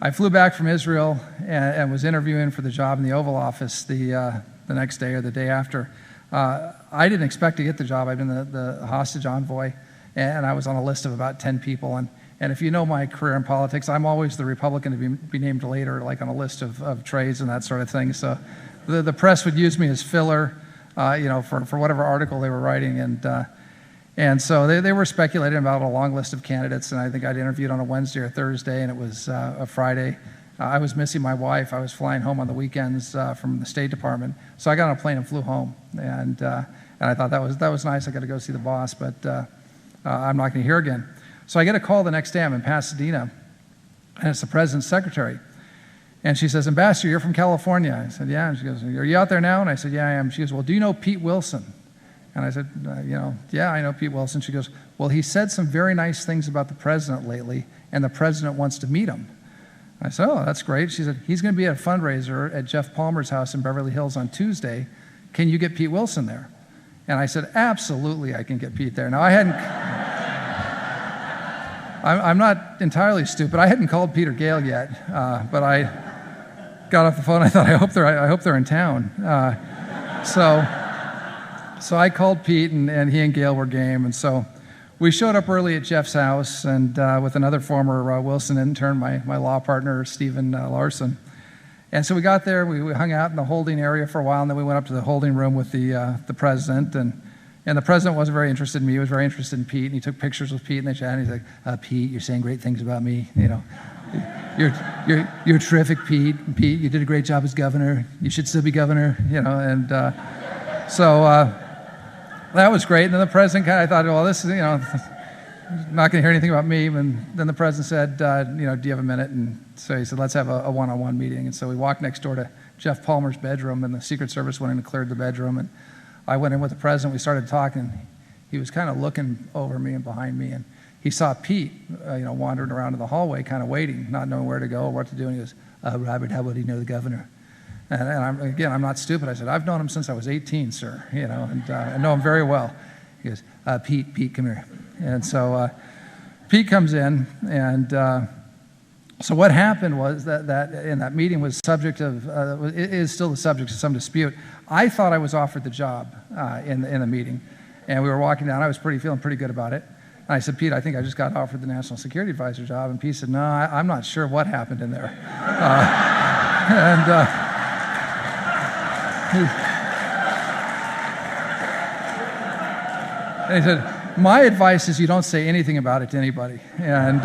I flew back from Israel and was interviewing for the job in the Oval Office the next day or the day after. I didn't expect to get the job. I'd been the hostage envoy, and I was on a list of about 10 people. And if you know my career in politics, I'm always the Republican to be named later, like on a list of trades and that sort of thing. So the press would use me as filler, for whatever article they were writing. And so they were speculating about a long list of candidates, and I think I'd interviewed on a Wednesday or Thursday, and it was a Friday. I was missing my wife. I was flying home on the weekends from the State Department. So I got on a plane and flew home. And I thought that was nice. I got to go see the boss, but I'm not going to hear again. So I get a call the next day. I'm in Pasadena, and it's the president's secretary. And she says, "Ambassador, you're from California." I said, "Yeah." And she goes, "Are you out there now?" And I said, "Yeah, I am." She goes, "Well, do you know Pete Wilson?" And I said, "Yeah, I know Pete Wilson." She goes, "Well, he said some very nice things about the president lately, and the president wants to meet him." I said, "Oh, that's great." She said, "He's going to be at a fundraiser at Jeff Palmer's house in Beverly Hills on Tuesday. Can you get Pete Wilson there?" And I said, "Absolutely, I can get Pete there." Now, I'm not entirely stupid. I hadn't called Pete or Gayle yet, but I got off the phone. I thought, I hope they're in town. So I called Pete, and he and Gayle were game. And so we showed up early at Jeff's house, and with another former Wilson intern, my law partner, Stephen Larson. And so we got there. We hung out in the holding area for a while, and then we went up to the holding room with the president. And the president wasn't very interested in me. He was very interested in Pete, and he took pictures with Pete, and they chatted. And he's like, "Pete, you're saying great things about me. You're terrific, Pete. Pete, you did a great job as governor. You should still be governor." And so that was great. And then the president I thought, well, this is not going to hear anything about me. And then the president said, "Do you have a minute?" And so he said, "Let's have a one-on-one meeting." And so we walked next door to Jeff Palmer's bedroom, and the Secret Service went in and cleared the bedroom. And I went in with the president. We started talking. He was kind of looking over me and behind me, and he saw Pete, wandering around in the hallway, kind of waiting, not knowing where to go or what to do. And he goes, "Robert, how well do you know the governor?" And I'm not stupid. I said, "I've known him since I was 18, sir, and I know him very well." He goes, Pete, come here." And so Pete comes in, and so what happened was that in that meeting was subject of, it is still the subject of some dispute. I thought I was offered the job in the meeting, and we were walking down. I was feeling pretty good about it. And I said, "Pete, I think I just got offered the National Security Advisor job." And Pete said, "No, I'm not sure what happened in there." And he said, "My advice is you don't say anything about it to anybody." And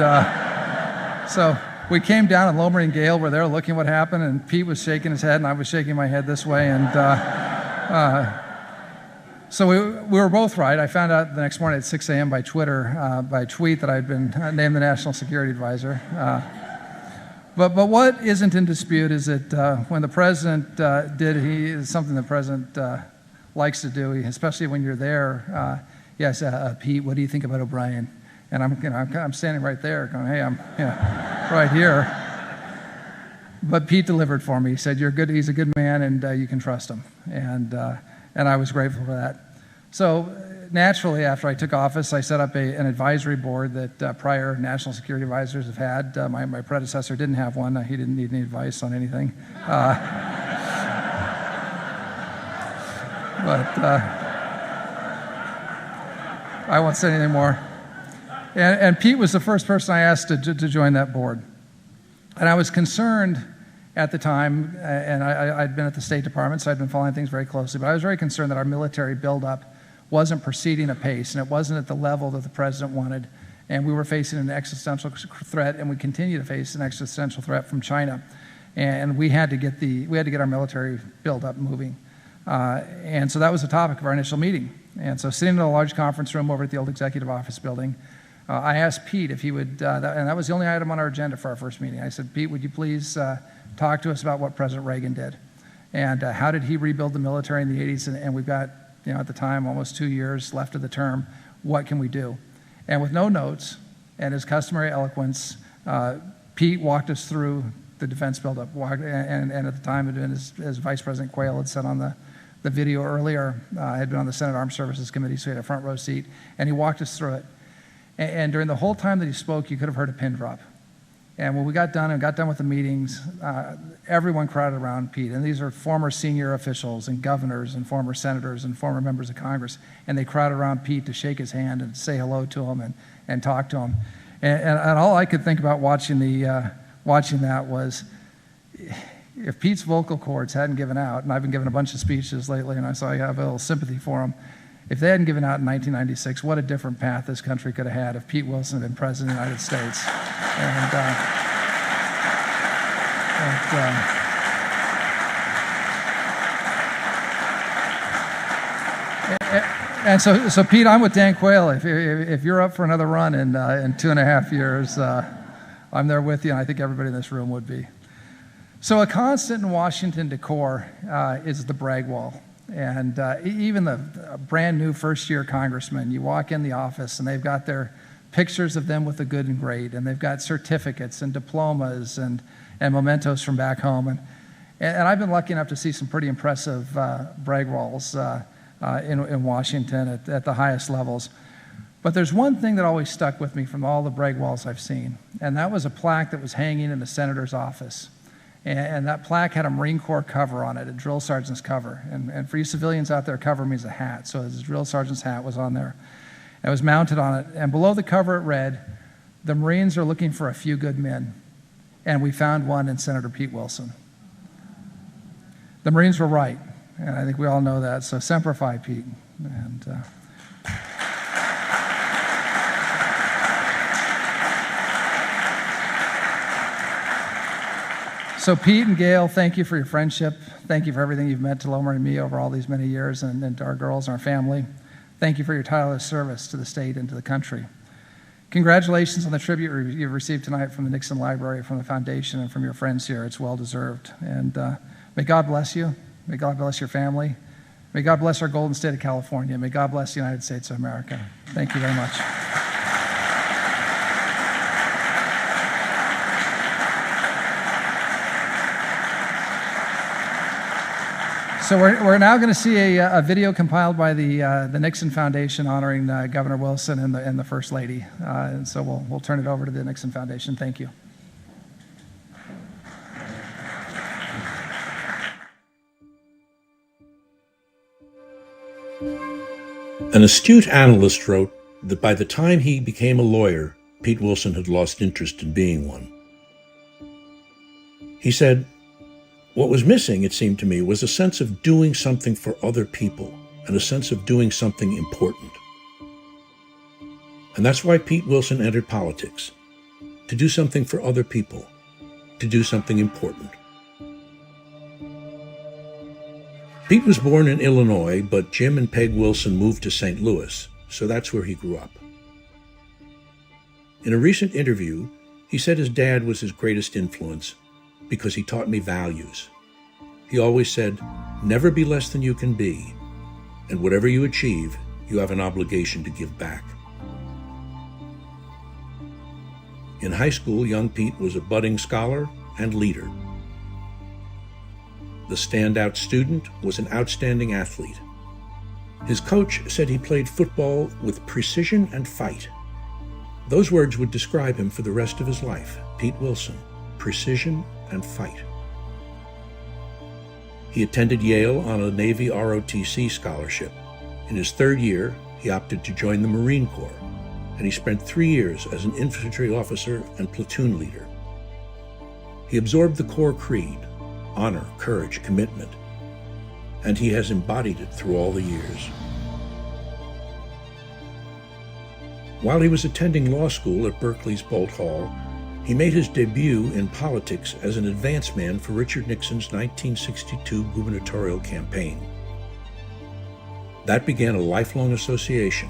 so we came down, and Lomer and Gayle were there looking what happened, and Pete was shaking his head, and I was shaking my head this way. And so we were both right. I found out the next morning at 6 a.m. by Twitter, by tweet, that I'd been named the National Security Advisor. But what isn't in dispute is that when the president something the president likes to do, especially when you're there. Yes, Pete, what do you think about O'Brien? And I'm standing right there going, "Hey, I'm right here." But Pete delivered for me. He said, "You're good. He's a good man, and you can trust him." And I was grateful for that. So naturally, after I took office, I set up an advisory board that prior national security advisors have had. My predecessor didn't have one. He didn't need any advice on anything. But I won't say anything more. And Pete was the first person I asked to join that board. And I was concerned at the time, and I'd been at the State Department, so I'd been following things very closely, but I was very concerned that our military buildup wasn't proceeding apace, and it wasn't at the level that the president wanted. And we were facing an existential threat, and we continue to face an existential threat from China. And we had to get our military buildup moving. And so that was the topic of our initial meeting. And so sitting in a large conference room over at the old executive office building, I asked Pete if he would, and that was the only item on our agenda for our first meeting. I said, "Pete, would you please talk to us about what President Reagan did? And how did he rebuild the military in the 80s? And we've got, at the time, almost 2 years left of the term. What can we do?" And with no notes and his customary eloquence, Pete walked us through the defense buildup, and at the time, as Vice President Quayle had said on the video earlier, I had been on the Senate Armed Services Committee, so he had a front row seat, and he walked us through it. And during the whole time that he spoke, you could have heard a pin drop. And when we got done with the meetings, everyone crowded around Pete. And these are former senior officials and governors and former senators and former members of Congress. And they crowded around Pete to shake his hand and say hello to him and talk to him. And all I could think about watching that was, if Pete's vocal cords hadn't given out, and I've been giving a bunch of speeches lately, and I have a little sympathy for him, if they hadn't given out in 1996, what a different path this country could have had if Pete Wilson had been president of the United States. And so Pete, I'm with Dan Quayle. If you're up for another run in 2.5 years, I'm there with you, and I think everybody in this room would be. So a constant in Washington decor is the brag wall. And even the brand new first-year congressmen, you walk in the office and they've got their pictures of them with the good and great, and they've got certificates and diplomas and mementos from back home. And I've been lucky enough to see some pretty impressive brag walls in Washington at the highest levels. But there's one thing that always stuck with me from all the brag walls I've seen, and that was a plaque that was hanging in the senator's office. And that plaque had a Marine Corps cover on it, a drill sergeant's cover. And for you civilians out there, cover means a hat. So his drill sergeant's hat was on there. It was mounted on it. And below the cover it read, "The Marines are looking for a few good men." And we found one in Senator Pete Wilson. The Marines were right. And I think we all know that. So Semper Fi, Pete. And so Pete and Gayle, thank you for your friendship. Thank you for everything you've meant to Loma and me over all these many years, and to our girls and our family. Thank you for your tireless service to the state and to the country. Congratulations on the tribute you've received tonight from the Nixon Library, from the foundation, and from your friends here. It's well deserved. And may God bless you. May God bless your family. May God bless our golden state of California. May God bless the United States of America. Thank you very much. So we're now going to see a video compiled by the Nixon Foundation honoring Governor Wilson and the First Lady. And so we'll turn it over to the Nixon Foundation. Thank you. An astute analyst wrote that by the time he became a lawyer, Pete Wilson had lost interest in being one. He said, "What was missing, it seemed to me, was a sense of doing something for other people and a sense of doing something important." And that's why Pete Wilson entered politics, to do something for other people, to do something important. Pete was born in Illinois, but Jim and Peg Wilson moved to St. Louis, so that's where he grew up. In a recent interview, he said his dad was his greatest influence because he taught me values. He always said, "Never be less than you can be, and whatever you achieve, you have an obligation to give back." In high school, young Pete was a budding scholar and leader. The standout student was an outstanding athlete. His coach said he played football with precision and fight. Those words would describe him for the rest of his life. Pete Wilson, precision and fight. He attended Yale on a Navy ROTC scholarship. In his third year, he opted to join the Marine Corps, and he spent 3 years as an infantry officer and platoon leader. He absorbed the Corps creed: honor, courage, commitment, and he has embodied it through all the years. While he was attending law school at Berkeley's Boalt Hall, he made his debut in politics as an advance man for Richard Nixon's 1962 gubernatorial campaign. That began a lifelong association.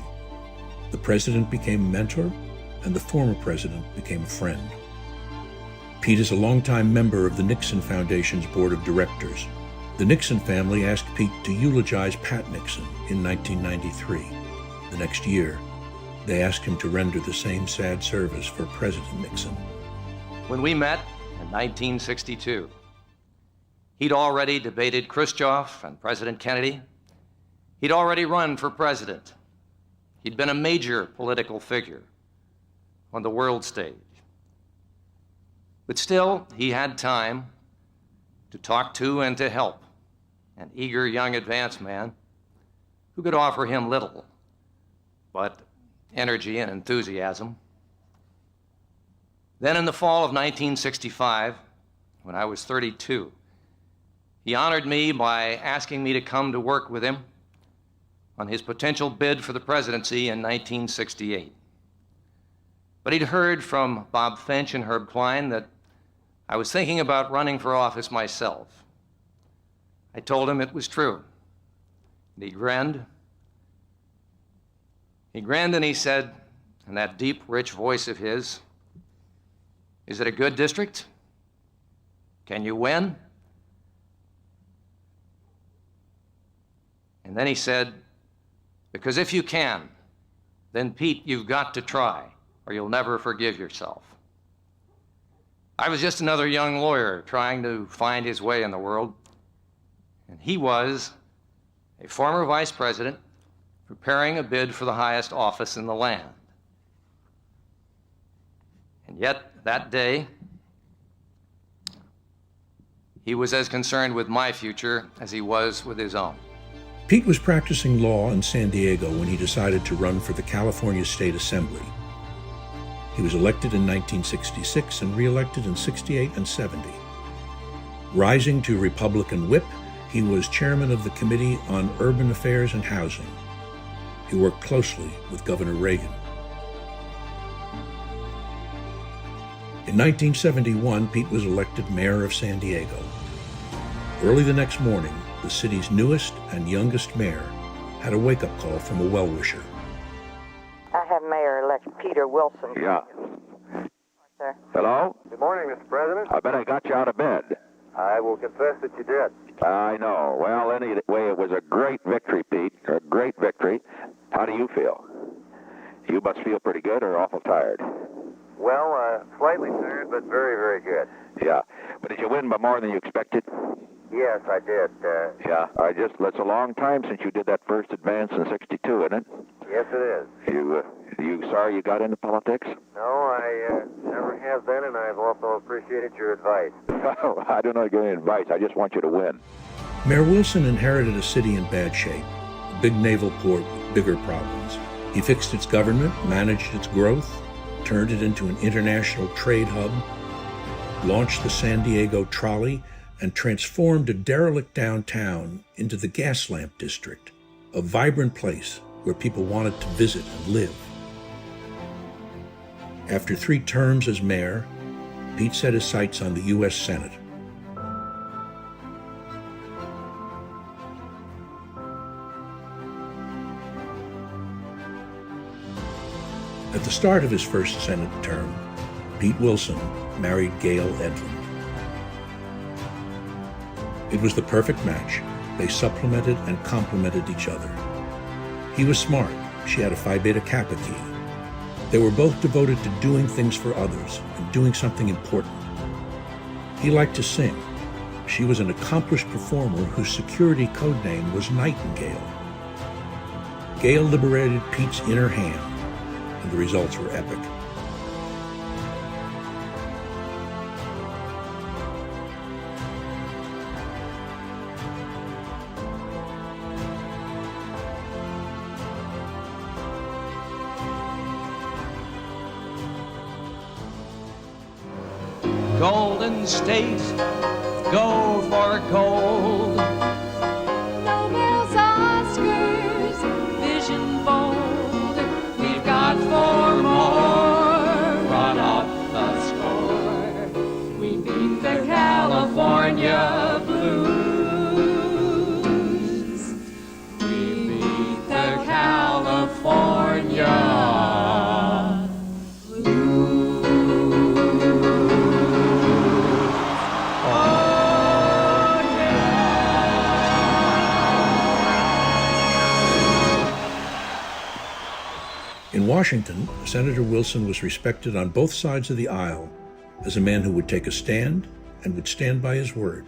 The president became a mentor, and the former president became a friend. Pete is a longtime member of the Nixon Foundation's board of directors. The Nixon family asked Pete to eulogize Pat Nixon in 1993. The next year, they asked him to render the same sad service for President Nixon. when we met in 1962. He'd already debated Khrushchev and President Kennedy. He'd already run for president. He'd been a major political figure on the world stage. But still, he had time to talk to and to help an eager young advance man who could offer him little but energy and enthusiasm. Then in the fall of 1965, when I was 32, he honored me by asking me to come to work with him on his potential bid for the presidency in 1968. But he'd heard from Bob Finch and Herb Klein that I was thinking about running for office myself. I told him it was true. And he grinned. He grinned and he said, in that deep, rich voice of his, "Is it a good district? Can you win?" And then he said, "Because if you can, then Pete, you've got to try, or you'll never forgive yourself." I was just another young lawyer trying to find his way in the world, and he was a former vice president preparing a bid for the highest office in the land. And yet, that day, he was as concerned with my future as he was with his own. Pete was practicing law in San Diego when he decided to run for the California State Assembly. He was elected in 1966 and re-elected in 68 and 70. Rising to Republican whip, he was chairman of the Committee on Urban Affairs and Housing. He worked closely with Governor Reagan. In 1971, Pete was elected mayor of San Diego. Early the next morning, the city's newest and youngest mayor had a wake-up call from a well-wisher. I have Mayor-elect Peter Wilson. Yeah. Sir. Hello? Good morning, Mr. President. I bet I got you out of bed. I will confess that you did. I know. Well, anyway, it was a great victory, Pete. A great victory. How do you feel? You must feel pretty good or awful tired. Well, slightly tired, but very, very good. Yeah. But did you win by more than you expected? Yes, I did. Yeah. It's a long time since you did that first advance in '62, isn't it? Yes, it is. You sorry you got into politics? No, I never have been, and I've also appreciated your advice. I don't know if you get any advice. I just want you to win. Mayor Wilson inherited a city in bad shape, a big naval port with bigger problems. He fixed its government, managed its growth, turned it into an international trade hub, launched the San Diego Trolley, and transformed a derelict downtown into the Gas Lamp District, a vibrant place where people wanted to visit and live. After 3 terms as mayor, Pete set his sights on the U.S. Senate. At the start of his first Senate term, Pete Wilson married Gayle Edlund. It was the perfect match. They supplemented and complemented each other. He was smart. She had a Phi Beta Kappa key. They were both devoted to doing things for others and doing something important. He liked to sing. She was an accomplished performer whose security code name was Nightingale. Gayle liberated Pete's inner hand, and the results were epic. Golden State, go for gold. Nobel's Oscars, vision bold. We've got 4 more. Run up the score. We beat the California Blues. We beat the California. In Washington, Senator Wilson was respected on both sides of the aisle as a man who would take a stand and would stand by his word.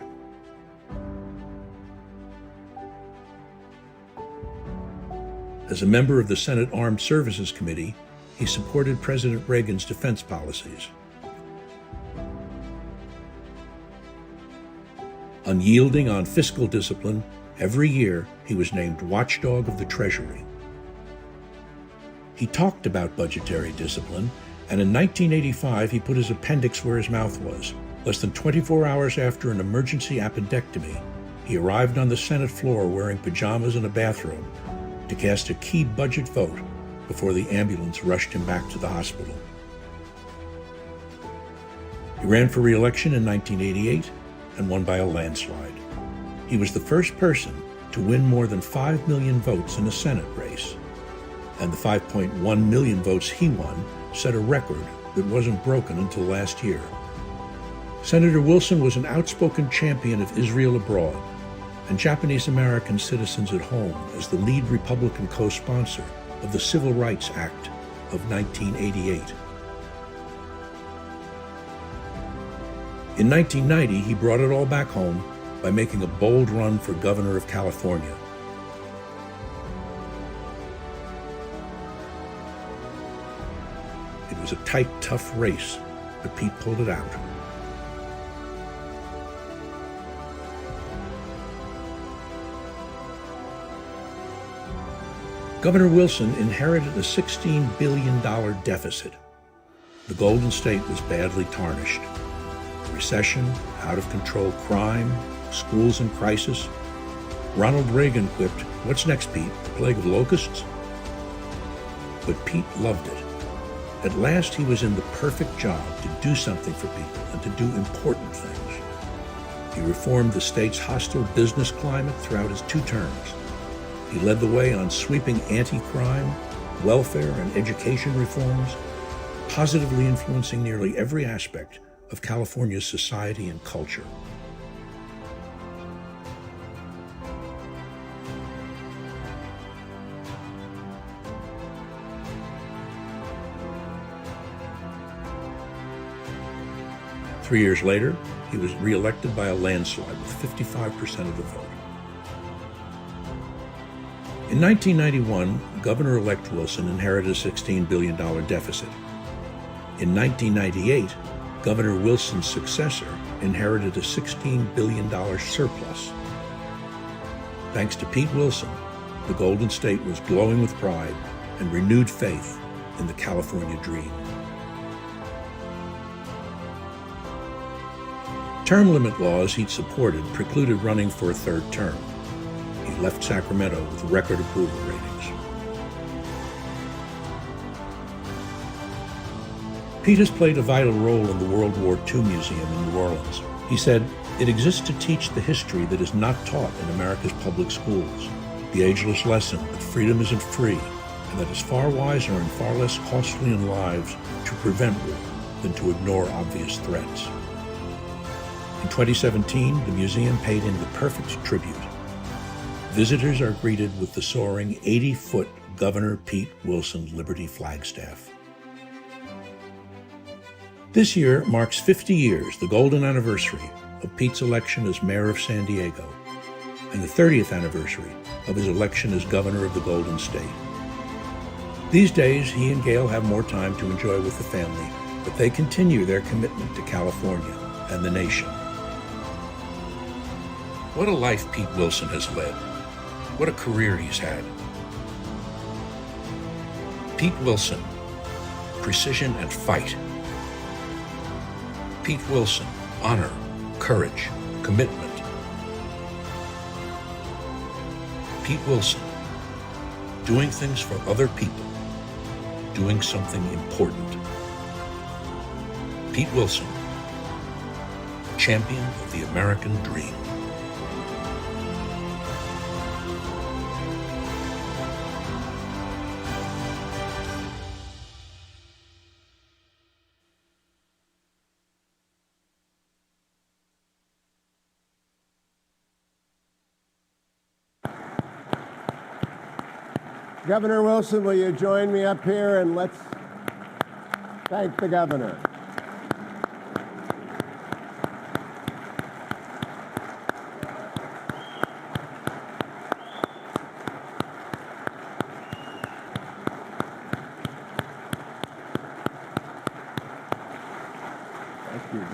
As a member of the Senate Armed Services Committee, he supported President Reagan's defense policies. Unyielding on fiscal discipline, every year he was named Watchdog of the Treasury. He talked about budgetary discipline, and in 1985 he put his appendix where his mouth was. Less than 24 hours after an emergency appendectomy, he arrived on the Senate floor wearing pajamas and a bathrobe to cast a key budget vote before the ambulance rushed him back to the hospital. He ran for re-election in 1988 and won by a landslide. He was the first person to win more than 5 million votes in a Senate race, and the 5.1 million votes he won set a record that wasn't broken until last year. Senator Wilson was an outspoken champion of Israel abroad and Japanese American citizens at home as the lead Republican co-sponsor of the Civil Rights Act of 1988. In 1990, he brought it all back home by making a bold run for governor of California. It was a tight, tough race, but Pete pulled it out. Governor Wilson inherited a $16 billion deficit. The Golden State was badly tarnished. Recession, out-of-control crime, schools in crisis. Ronald Reagan quipped, "What's next, Pete? A plague of locusts?" But Pete loved it. At last he was in the perfect job to do something for people and to do important things. He reformed the state's hostile business climate throughout his 2 terms. He led the way on sweeping anti-crime, welfare, and education reforms, positively influencing nearly every aspect of California's society and culture. Three years later, he was re-elected by a landslide with 55% of the vote. In 1991, Governor-elect Wilson inherited a $16 billion deficit. In 1998, Governor Wilson's successor inherited a $16 billion surplus. Thanks to Pete Wilson, the Golden State was glowing with pride and renewed faith in the California dream. Term limit laws he'd supported precluded running for a 3rd term. He left Sacramento with record approval ratings. Pete has played a vital role in the World War II Museum in New Orleans. He said, "It exists to teach the history that is not taught in America's public schools, the ageless lesson that freedom isn't free, and that it's far wiser and far less costly in lives to prevent war than to ignore obvious threats." In 2017, the museum paid him the perfect tribute. Visitors are greeted with the soaring 80-foot Governor Pete Wilson Liberty flagstaff. This year marks 50 years, the golden anniversary of Pete's election as mayor of San Diego, and the 30th anniversary of his election as governor of the Golden State. These days, he and Gayle have more time to enjoy with the family, but they continue their commitment to California and the nation. What a life Pete Wilson has led. What a career he's had. Pete Wilson, precision and fight. Pete Wilson, honor, courage, commitment. Pete Wilson, doing things for other people, doing something important. Pete Wilson, champion of the American dream. Governor Wilson, will you join me up here and let's thank the governor.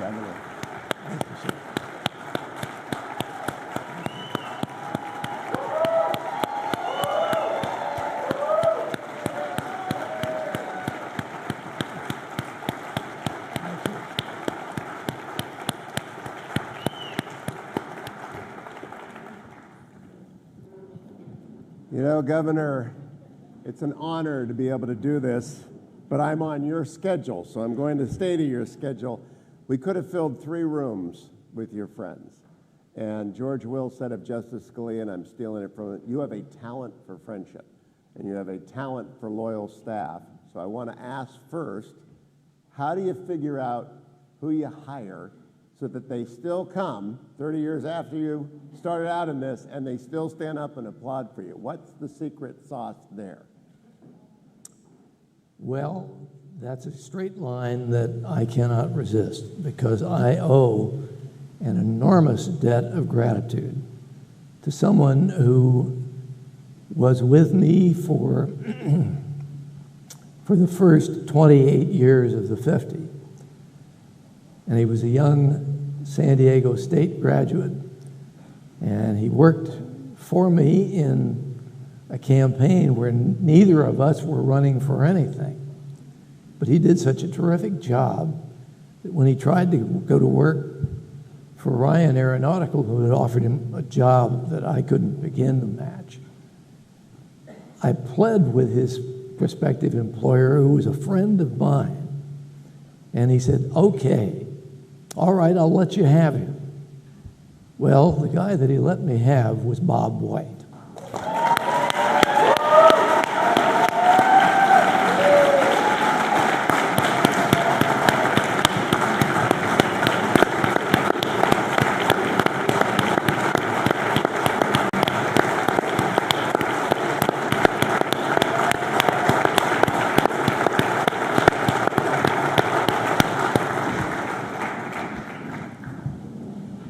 Governor. Thank you, sir. You know, Governor, it's an honor to be able to do this, but I'm on your schedule, so I'm going to stay to your schedule. We could have filled 3 rooms with your friends. And George Will said of Justice Scalia, and I'm stealing it from it, you have a talent for friendship, and you have a talent for loyal staff. So I want to ask first, how do you figure out who you hire so that they still come 30 years after you started out in this and they still stand up and applaud for you? What's the secret sauce there? Well, that's a straight line that I cannot resist because I owe an enormous debt of gratitude to someone who was with me for the first 28 years of the 50. And he was a young San Diego State graduate, and he worked for me in a campaign where neither of us were running for anything. But he did such a terrific job that when he tried to go to work for Ryan Aeronautical, who had offered him a job that I couldn't begin to match, I pled with his prospective employer, who was a friend of mine, and he said, okay, all right, I'll let you have him. Well, the guy that he let me have was Bob White.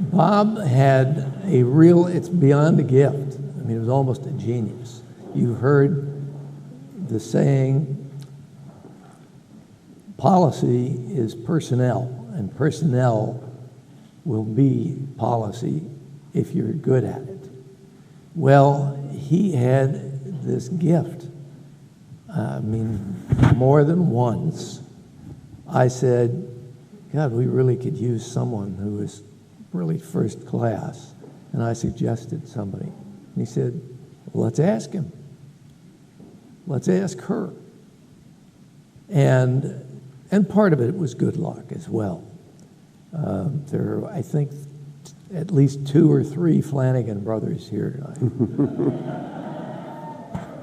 Bob had a real, it's beyond a gift. I mean, it was almost a genius. You heard the saying, policy is personnel, and personnel will be policy if you're good at it. Well, he had this gift. I mean, more than once, I said, God, we really could use someone who is really first class. And I suggested somebody. And he said, well, let's ask him. Let's ask her. And part of it was good luck as well. There are, I think, at least 2 or 3 Flanagan brothers here tonight.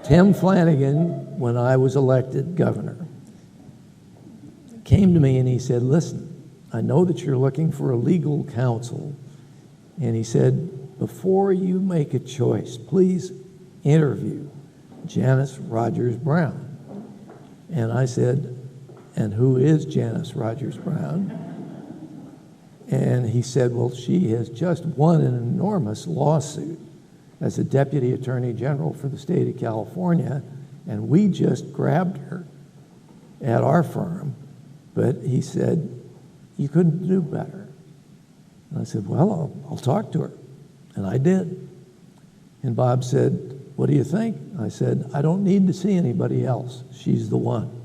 Tim Flanagan, when I was elected governor, came to me and he said, listen, I know that you're looking for a legal counsel. And he said, before you make a choice, please interview Janice Rogers Brown. And I said, and who is Janice Rogers Brown? And he said, well, she has just won an enormous lawsuit as a deputy attorney general for the state of California, and we just grabbed her at our firm. But he said, you couldn't do better. And I said, well, I'll talk to her. And I did. And Bob said, what do you think? I said, I don't need to see anybody else. She's the one.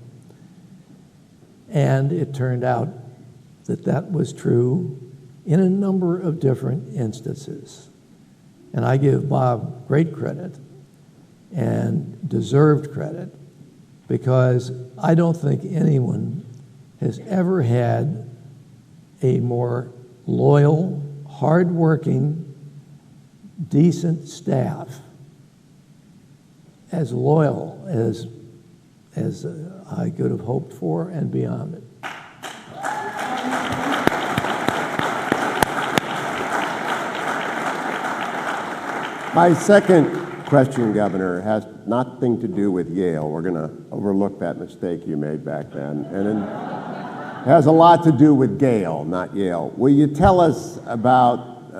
And it turned out that that was true in a number of different instances. And I give Bob great credit and deserved credit because I don't think anyone has ever had a more loyal, hardworking, decent staff, as loyal as I could have hoped for and beyond it. My second question, Governor, has nothing to do with Yale. We're going to overlook that mistake you made back then. And it has a lot to do with Gayle, not Yale. Will you tell us about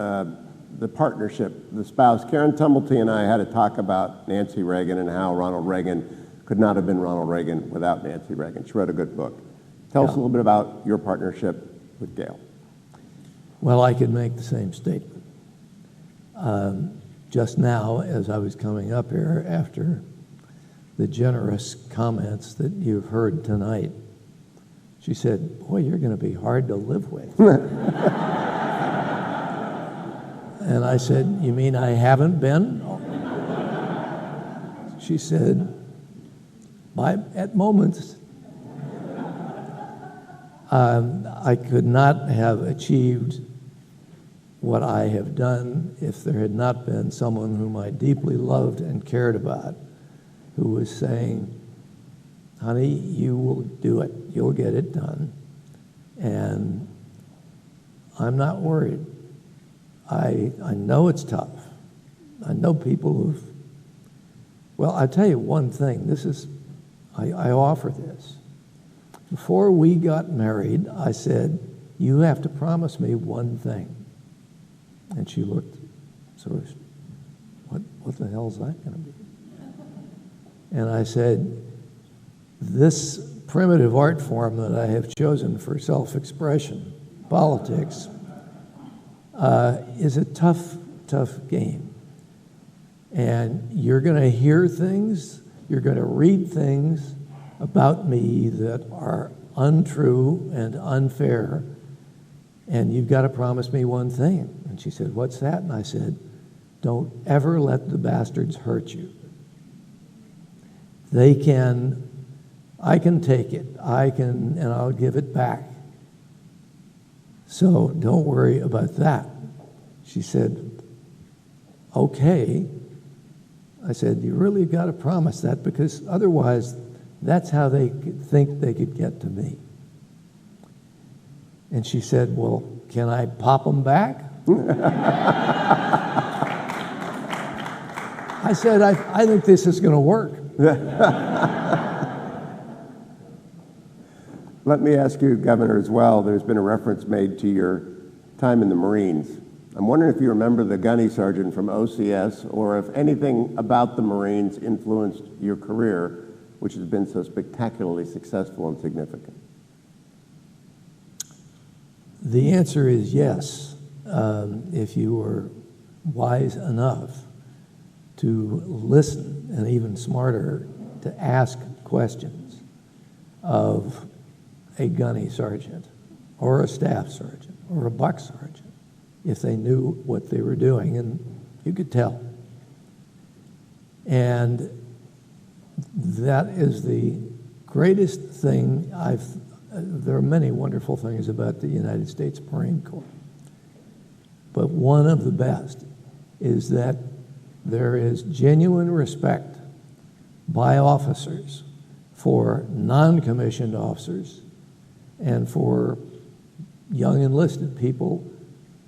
the partnership, the spouse? Karen Tumblety and I had a talk about Nancy Reagan and how Ronald Reagan could not have been Ronald Reagan without Nancy Reagan. She wrote a good book. Tell us a little bit about your partnership with Gayle. Well, I could make the same statement. Just now, as I was coming up here after the generous comments that you've heard tonight, she said, "Boy, you're going to be hard to live with." And I said, "You mean I haven't been?" She said, "At moments." I could not have achieved what I have done if there had not been someone whom I deeply loved and cared about, who was saying, "Honey, you will do it. You'll get it done. And I'm not worried. I know it's tough. I know people who've..." Well, I'll tell you one thing. I offer this. Before we got married, I said, "You have to promise me one thing." And she looked sort of, what the hell is that going to be? And I said, "This primitive art form that I have chosen for self-expression, politics, is a tough, tough game. And you're going to hear things, you're going to read things about me that are untrue and unfair, and you've got to promise me one thing." And she said, "What's that?" And I said, "Don't ever let the bastards hurt you. I can take it, and I'll give it back. So don't worry about that." She said, "Okay." I said, "You really got to promise that, because otherwise that's how they think they could get to me." And she said, "Well, can I pop them back?" I said, I think this is going to work. Let me ask you, Governor, as well, there's been a reference made to your time in the Marines. I'm wondering if you remember the gunny sergeant from OCS, or if anything about the Marines influenced your career, which has been so spectacularly successful and significant. The answer is yes, if you were wise enough to listen, and even smarter, to ask questions of a gunny sergeant, or a staff sergeant, or a buck sergeant, if they knew what they were doing, and you could tell. And that is the greatest thing there are many wonderful things about the United States Marine Corps, but one of the best is that there is genuine respect by officers for non-commissioned officers and for young enlisted people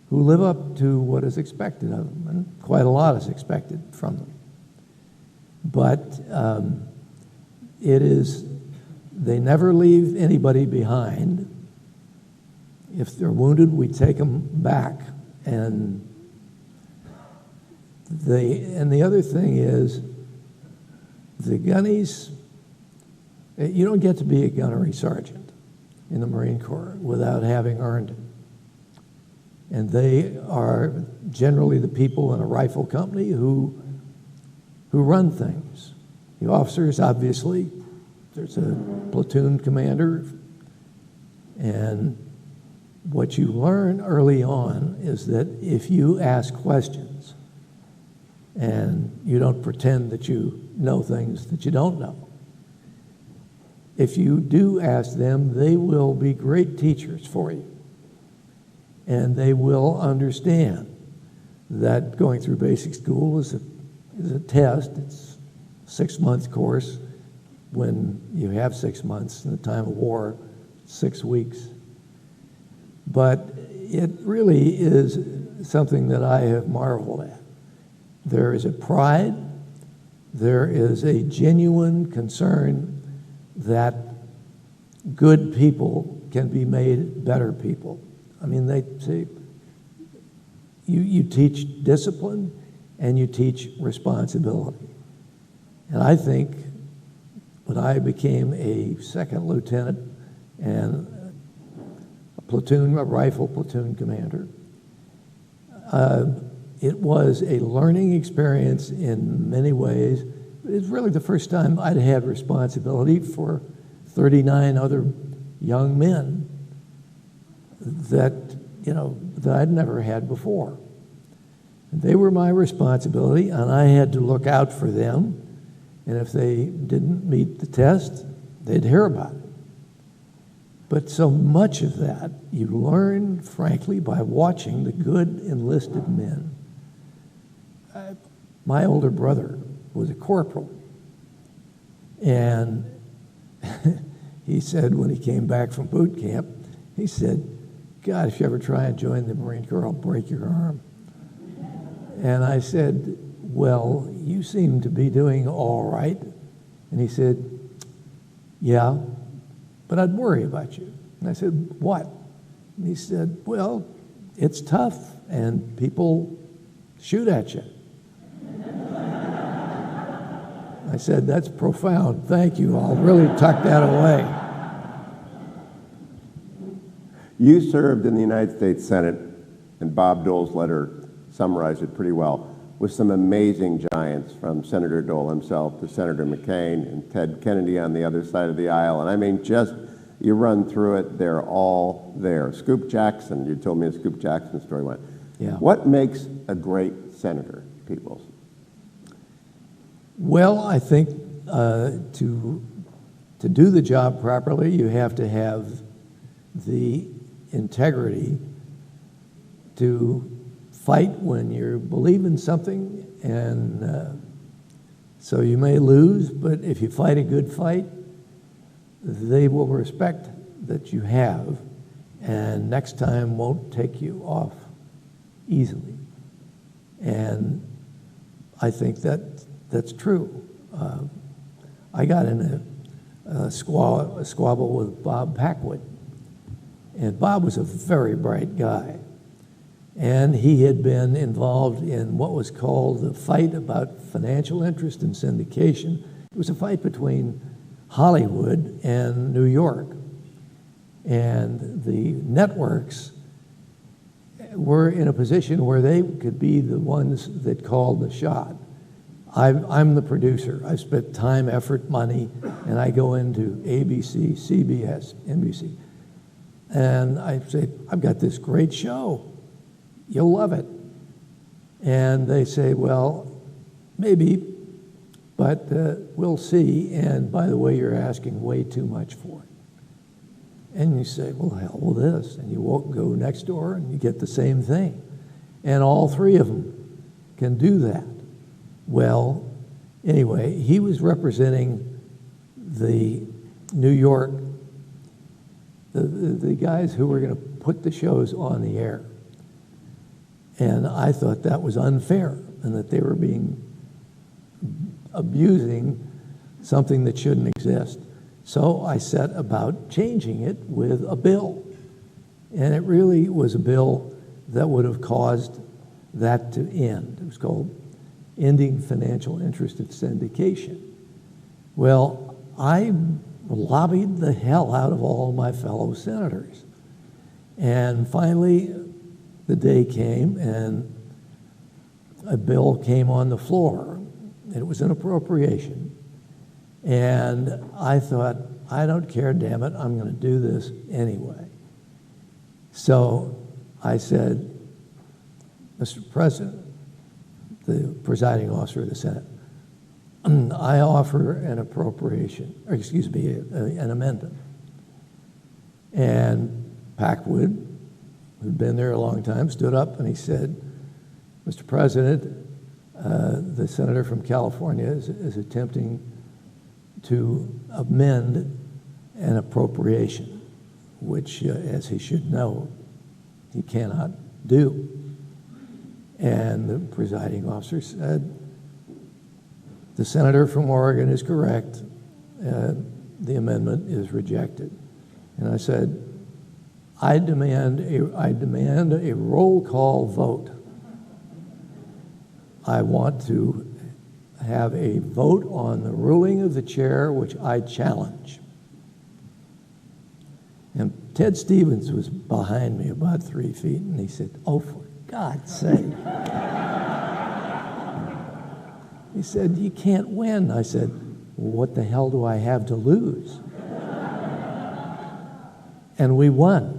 who live up to what is expected of them, and quite a lot is expected from them. But they never leave anybody behind. If they're wounded, we take them back. And the other thing is, the gunnies, you don't get to be a gunnery sergeant in the Marine Corps without having earned it. And they are generally the people in a rifle company who run things. The officers, obviously, there's a platoon commander, and what you learn early on is that if you ask questions and you don't pretend that you know things that you don't know, if you do ask them, they will be great teachers for you. And they will understand that going through basic school is a test. It's a 6-month course. When you have 6 months in the time of war, 6 weeks. But it really is something that I have marveled at. There is a pride, there is a genuine concern that good people can be made better people. I mean, they say, you teach discipline and you teach responsibility. And I think when I became a second lieutenant and a rifle platoon commander, It was a learning experience in many ways. It's really the first time I'd had responsibility for 39 other young men that, that I'd never had before. They were my responsibility, and I had to look out for them. And if they didn't meet the test, they'd hear about it. But so much of that you learn, frankly, by watching the good enlisted men. My older brother was a corporal, and he said when he came back from boot camp, he said, God, if you ever try and join the Marine Corps, I'll break your arm. And I said, well, you seem to be doing all right. And he said, yeah, but I'd worry about you. And I said, what? And he said, well, it's tough, and people shoot at you. I said, that's profound. Thank you. I'll really tuck that away. You served in the United States Senate, and Bob Dole's letter summarized it pretty well, with some amazing giants, from Senator Dole himself to Senator McCain and Ted Kennedy on the other side of the aisle. And I mean, just, you run through it, they're all there. Scoop Jackson, you told me a Scoop Jackson story once. Yeah. What makes a great senator, Pete Wilson? Well, I think to do the job properly, you have to have the integrity to fight when you believe in something, and so you may lose, but if you fight a good fight, they will respect that you have, and next time won't take you off easily. And I think that's true. I got in a squabble with Bob Packwood, and Bob was a very bright guy. And he had been involved in what was called the fight about financial interest and syndication. It was a fight between Hollywood and New York. And the networks were in a position where they could be the ones that called the shot. I'm the producer. I spent time, effort, money, and I go into ABC, CBS, NBC. And I say, I've got this great show. You'll love it. And they say, well, maybe, but we'll see. And by the way, you're asking way too much for it. And you say, well, hell with this. And you won't go next door and you get the same thing. And all three of them can do that. Well, anyway, he was representing the New York, the guys who were going to put the shows on the air. And I thought that was unfair and that they were abusing something that shouldn't exist. So I set about changing it with a bill. And it really was a bill that would have caused that to end. It was called Ending Financial Interest in Syndication. Well, I lobbied the hell out of all my fellow senators. And finally, the day came and a bill came on the floor. It was an appropriation. And I thought, I don't care, damn it, I'm going to do this anyway. So I said, Mr. President, the presiding officer of the Senate, I offer an appropriation, or excuse me, an amendment. And Packwood, who'd been there a long time, stood up and he said, Mr. President, the senator from California is attempting to amend an appropriation, which, as he should know, he cannot do. And the presiding officer said, the senator from Oregon is correct. The amendment is rejected. And I said, I demand a roll call vote. I want to have a vote on the ruling of the chair, which I challenge. And Ted Stevens was behind me about 3 feet, and he said, oh, for God's sake. He said, you can't win. I said, well, what the hell do I have to lose? And we won.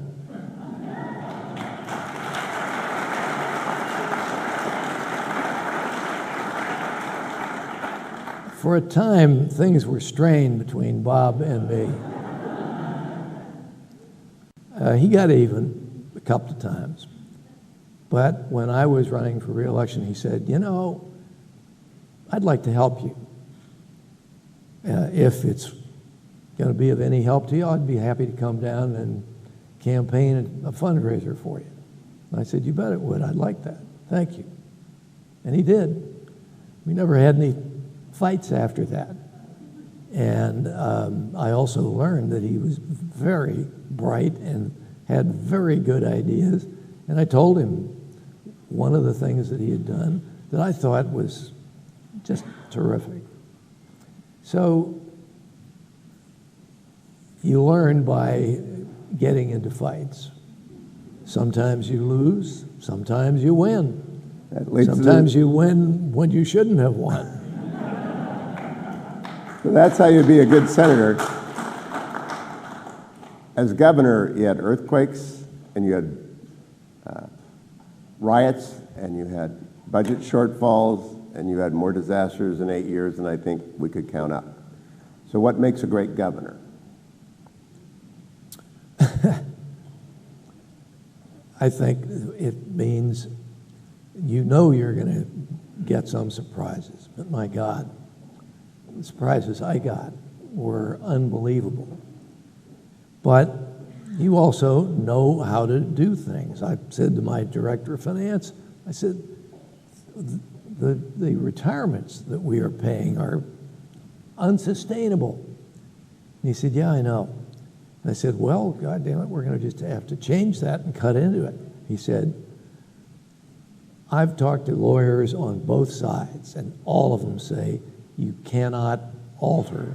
For a time, things were strained between Bob and me. He got even a couple of times. But when I was running for re-election, he said, you know, I'd like to help you. If it's going to be of any help to you, I'd be happy to come down and campaign a fundraiser for you. And I said, you bet it would. I'd like that. Thank you. And he did. We never had any fights after that. And I also learned that he was very bright and had very good ideas. And I told him one of the things that he had done that I thought was just terrific. So you learn by getting into fights. Sometimes you lose, sometimes you win. Sometimes you win when you shouldn't have won. So that's how you be a good senator. As governor, you had earthquakes, and you had riots, and you had budget shortfalls, and you had more disasters in 8 years than I think we could count up. So what makes a great governor? I think it means you know you're going to get some surprises, but my God, the surprises I got were unbelievable. But you also know how to do things. I said to my director of finance, I said, the retirements that we are paying are unsustainable. And he said, yeah, I know. And I said, well, God damn it, we're going to just have to change that and cut into it. He said, I've talked to lawyers on both sides, and all of them say you cannot alter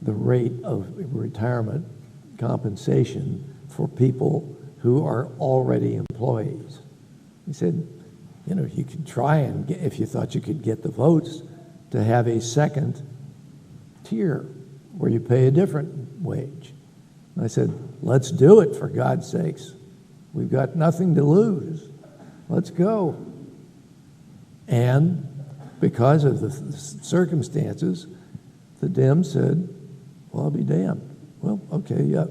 the rate of retirement compensation for people who are already employees. He said, you know, you could try and get, if you thought you could get the votes, to have a second tier where you pay a different wage. And I said, let's do it, for God's sakes. We've got nothing to lose. Let's go. And because of the circumstances, the Dems said, well, I'll be damned. Well, okay, yeah,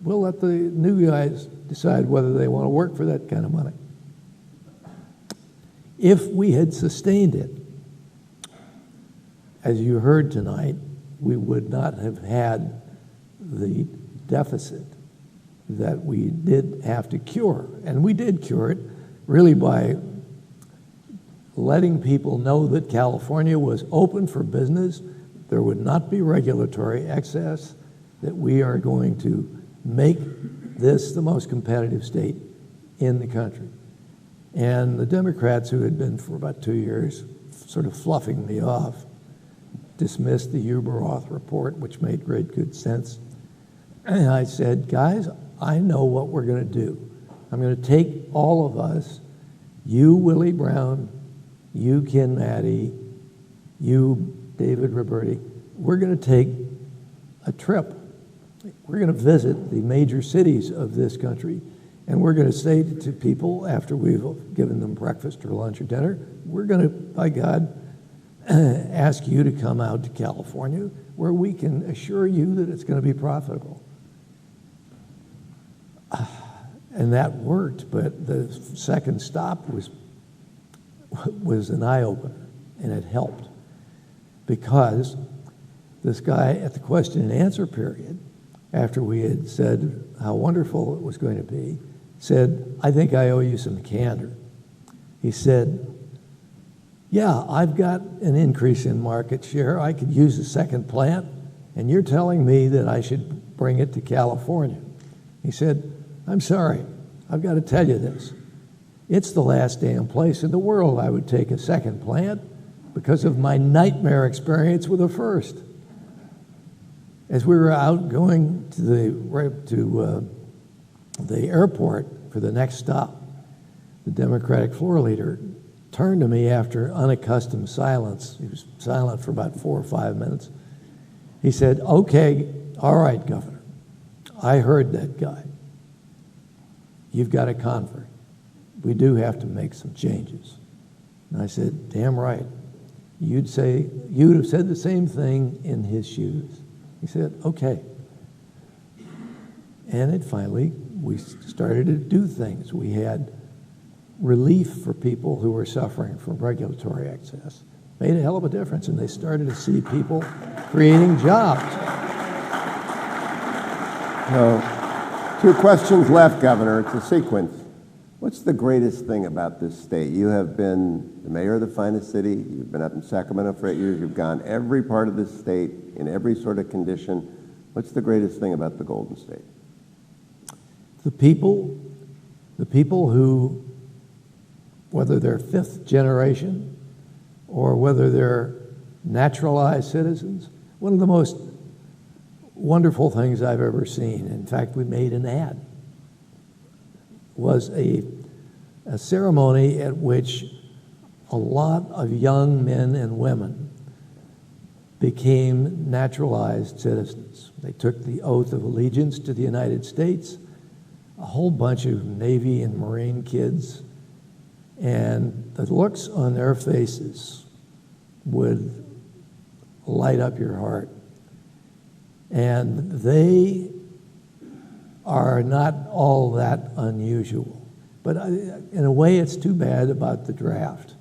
we'll let the new guys decide whether they want to work for that kind of money. If we had sustained it, as you heard tonight, we would not have had the deficit that we did have to cure. And we did cure it really by letting people know that California was open for business, there would not be regulatory excess, that we are going to make this the most competitive state in the country. And the Democrats, who had been for about 2 years sort of fluffing me off, dismissed the Uberoth report, which made great good sense. And I said, guys, I know what we're going to do. I'm going to take all of us, you, Willie Brown, you, Ken Maddie, you, David Roberti, we're going to take a trip. We're going to visit the major cities of this country, and we're going to say to people after we've given them breakfast or lunch or dinner, we're going to, by God, ask you to come out to California where we can assure you that it's going to be profitable. And that worked, but the second stop was an eye-opener, and it helped. Because this guy at the question and answer period, after we had said how wonderful it was going to be, said, I think I owe you some candor. He said, yeah, I've got an increase in market share. I could use a second plant, and you're telling me that I should bring it to California. He said, I'm sorry, I've got to tell you this. It's the last damn place in the world I would take a second plant because of my nightmare experience with a first. As we were out going to the airport for the next stop, the Democratic floor leader, turned to me after unaccustomed silence. He was silent for about 4 or 5 minutes. He said, "Okay, all right, Governor, I heard that guy. You've got a convert. We do have to make some changes." And I said, "Damn right. You'd have said the same thing in his shoes." He said, "Okay." And we started to do things. We had relief for people who were suffering from regulatory excess. Made a hell of a difference, and they started to see people creating jobs. So, 2 questions left, Governor. It's a sequence. What's the greatest thing about this state? You have been the mayor of the finest city. You've been up in Sacramento for 8 years. You've gone every part of this state in every sort of condition. What's the greatest thing about the Golden State? The people who, whether they're 5th generation or whether they're naturalized citizens, one of the most wonderful things I've ever seen, in fact, we made an ad, was a ceremony at which a lot of young men and women became naturalized citizens. They took the oath of allegiance to the United States, a whole bunch of Navy and Marine kids, and the looks on their faces would light up your heart. And they are not all that unusual. But in a way, it's too bad about the draft.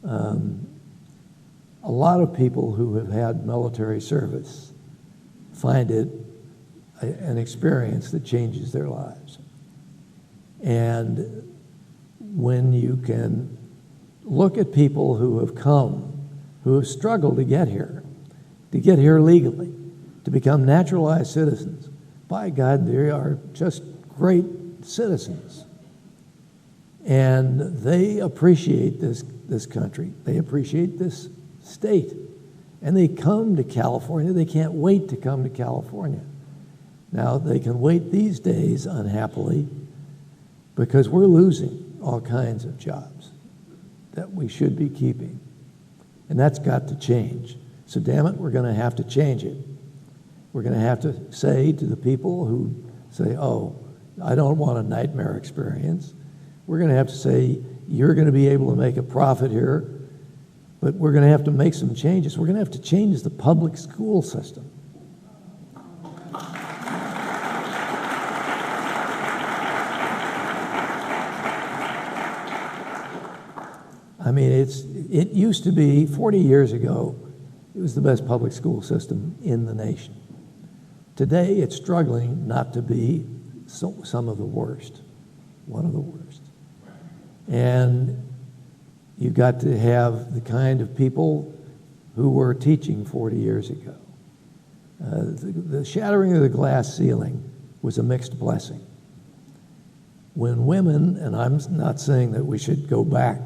A lot of people who have had military service find it an experience that changes their lives. And when you can look at people who have come, who have struggled to get here legally, to become naturalized citizens, by God, they are just great citizens. And they appreciate this country. They appreciate this state. And they come to California. They can't wait to come to California. Now, they can wait these days, unhappily, because we're losing all kinds of jobs that we should be keeping. And that's got to change. So damn it, we're going to have to change it. We're going to have to say to the people who say, "Oh, I don't want a nightmare experience," we're going to have to say, "You're going to be able to make a profit here, but we're going to have to make some changes." We're going to have to change the public school system. I mean, it used to be, 40 years ago, it was the best public school system in the nation. Today, it's struggling not to be some of the worst, one of the worst. And you've got to have the kind of people who were teaching 40 years ago. The shattering of the glass ceiling was a mixed blessing. When women, and I'm not saying that we should go back,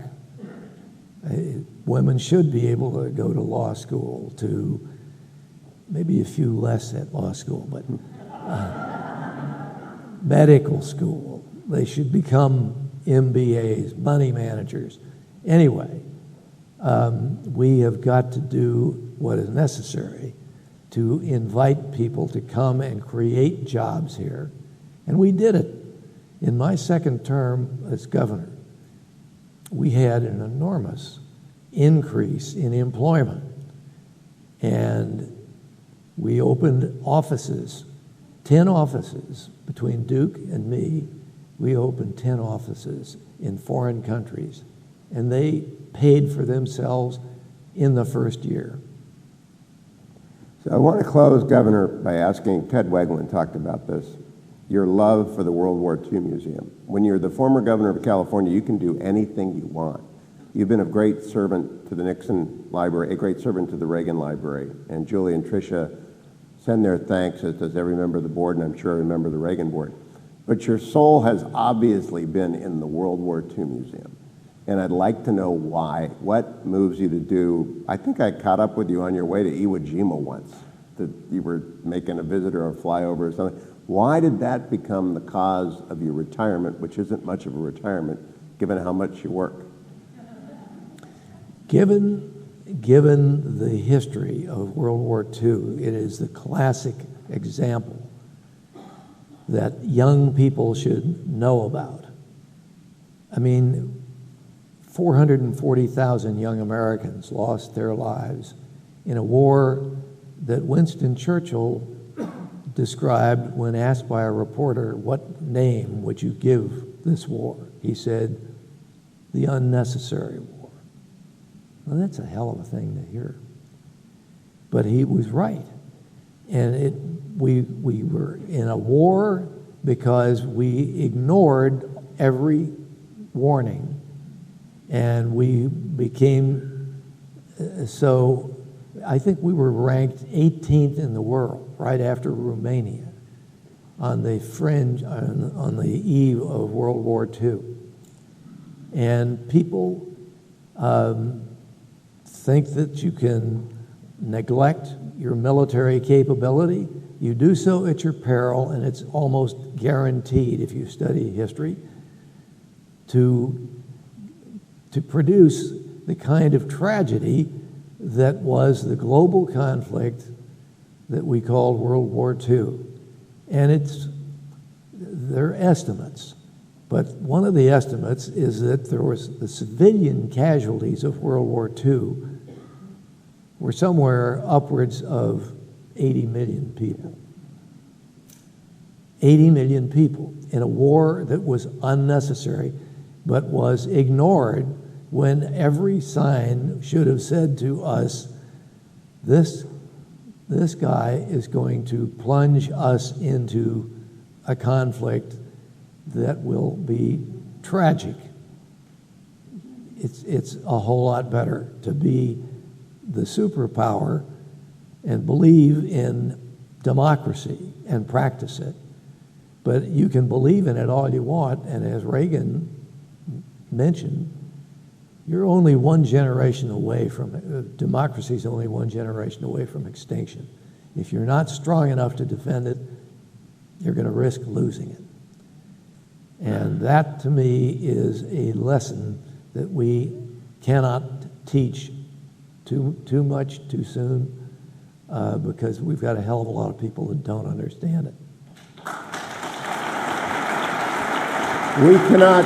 women should be able to go to law school, to maybe a few less at law school, but medical school. They should become MBAs, money managers. Anyway, we have got to do what is necessary to invite people to come and create jobs here. And we did it. In my second term as governor, we had an enormous increase in employment. And we opened offices, 10 offices between Duke and me. We opened 10 offices in foreign countries, and they paid for themselves in the first year. So I want to close, Governor, by asking, Ted Weglin talked about this, your love for the World War II Museum. When you're the former governor of California, you can do anything you want. You've been a great servant to the Nixon Library, a great servant to the Reagan Library, and Julie and Tricia send their thanks, as does every member of the board, and I'm sure every member of the Reagan board. But your soul has obviously been in the World War II Museum, and I'd like to know why. What moves you to do? I think I caught up with you on your way to Iwo Jima once, that you were making a visit or a flyover or something. Why did that become the cause of your retirement, which isn't much of a retirement, given how much you work. Given the history of World War II, it is the classic example that young people should know about. I mean, 440,000 young Americans lost their lives in a war that Winston Churchill described when asked by a reporter, what name would you give this war? He said, the unnecessary war. Well, that's a hell of a thing to hear. But he was right. And we were in a war because we ignored every warning. And we became, so I think we were ranked 18th in the world, right after Romania, on the fringe, on the eve of World War II. And people think that you can neglect your military capability. You do so at your peril, and it's almost guaranteed, if you study history, to produce the kind of tragedy that was the global conflict that we called World War II. And they're estimates, but one of the estimates is that there was the civilian casualties of World War II were somewhere upwards of 80 million people. 80 million people in a war that was unnecessary, but was ignored when every sign should have said to us, this guy is going to plunge us into a conflict that will be tragic. It's a whole lot better to be the superpower and believe in democracy and practice it. But you can believe in it all you want, and as Reagan mentioned, you're only one generation away from democracy is only one generation away from extinction. If you're not strong enough to defend it, you're going to risk losing it. And that, to me, is a lesson that we cannot teach too much too soon, because we've got a hell of a lot of people that don't understand it. We cannot.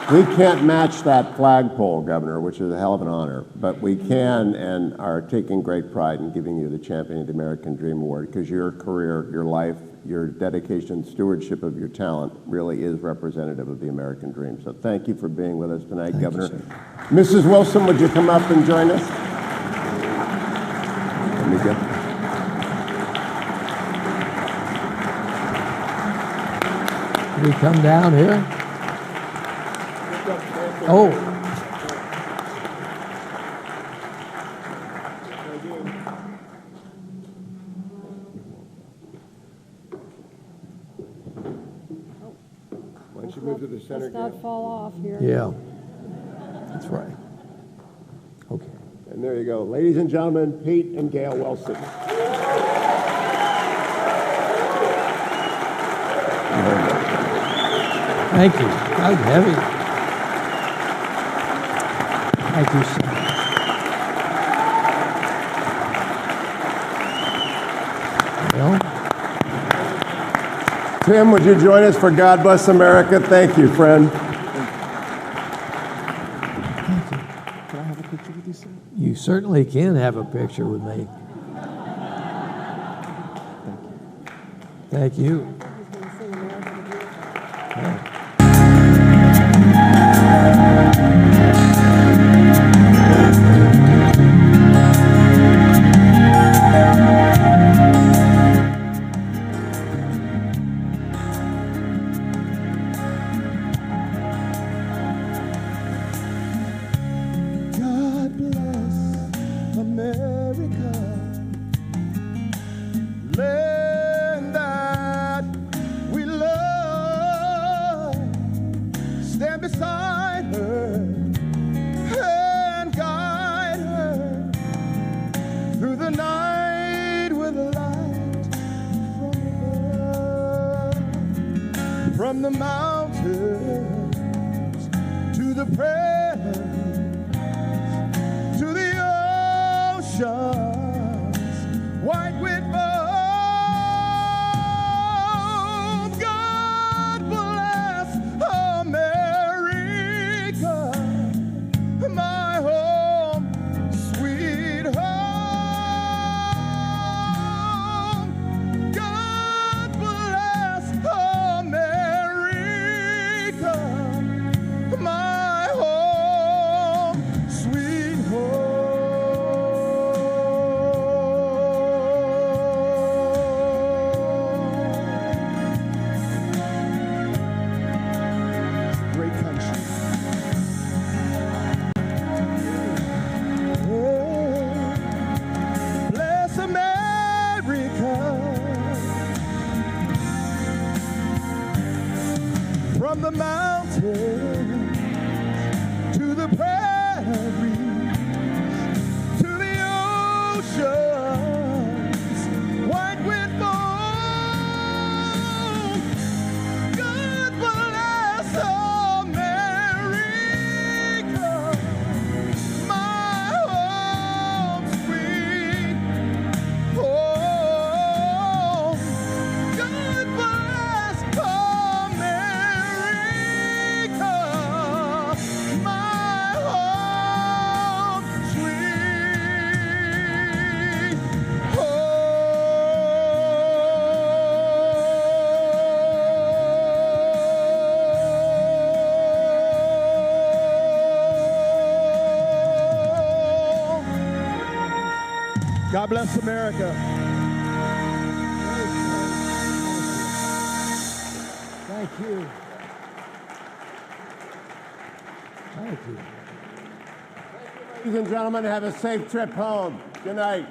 We can't match that flagpole, Governor, which is a hell of an honor, but we can and are taking great pride in giving you the Champion of the American Dream Award, because your career, your life, your dedication, stewardship of your talent really is representative of the American dream. So thank you for being with us tonight, Thank Governor. you, Mrs. Wilson, would you come up and join us? Let me get. Can we come down here? Oh. Why don't you move to the center? Let's not fall off here. Yeah, that's right. Okay. And there you go. Ladies and gentlemen, Pete and Gayle Wilson. Thank you. That was heavy. Thank you so much. Well, Tim, would you join us for God Bless America? Thank you, friend. Can I have a picture with you, sir? You certainly can have a picture with me. Thank you. God bless America, land that we love. Stand beside her and guide her through the night with a light from above. mountains, to the prairies, to the oceans, white with foam. God bless America, my home, sweet home. God bless America, my home, sweet home. Great country. Bless America, from the mountains to the prairies, to the oceans, white with foam. God bless America, my home, sweet home. God bless America, my home, sweet home. God bless America. Thank you. Thank you. Ladies and gentlemen, have a safe trip home. Good night.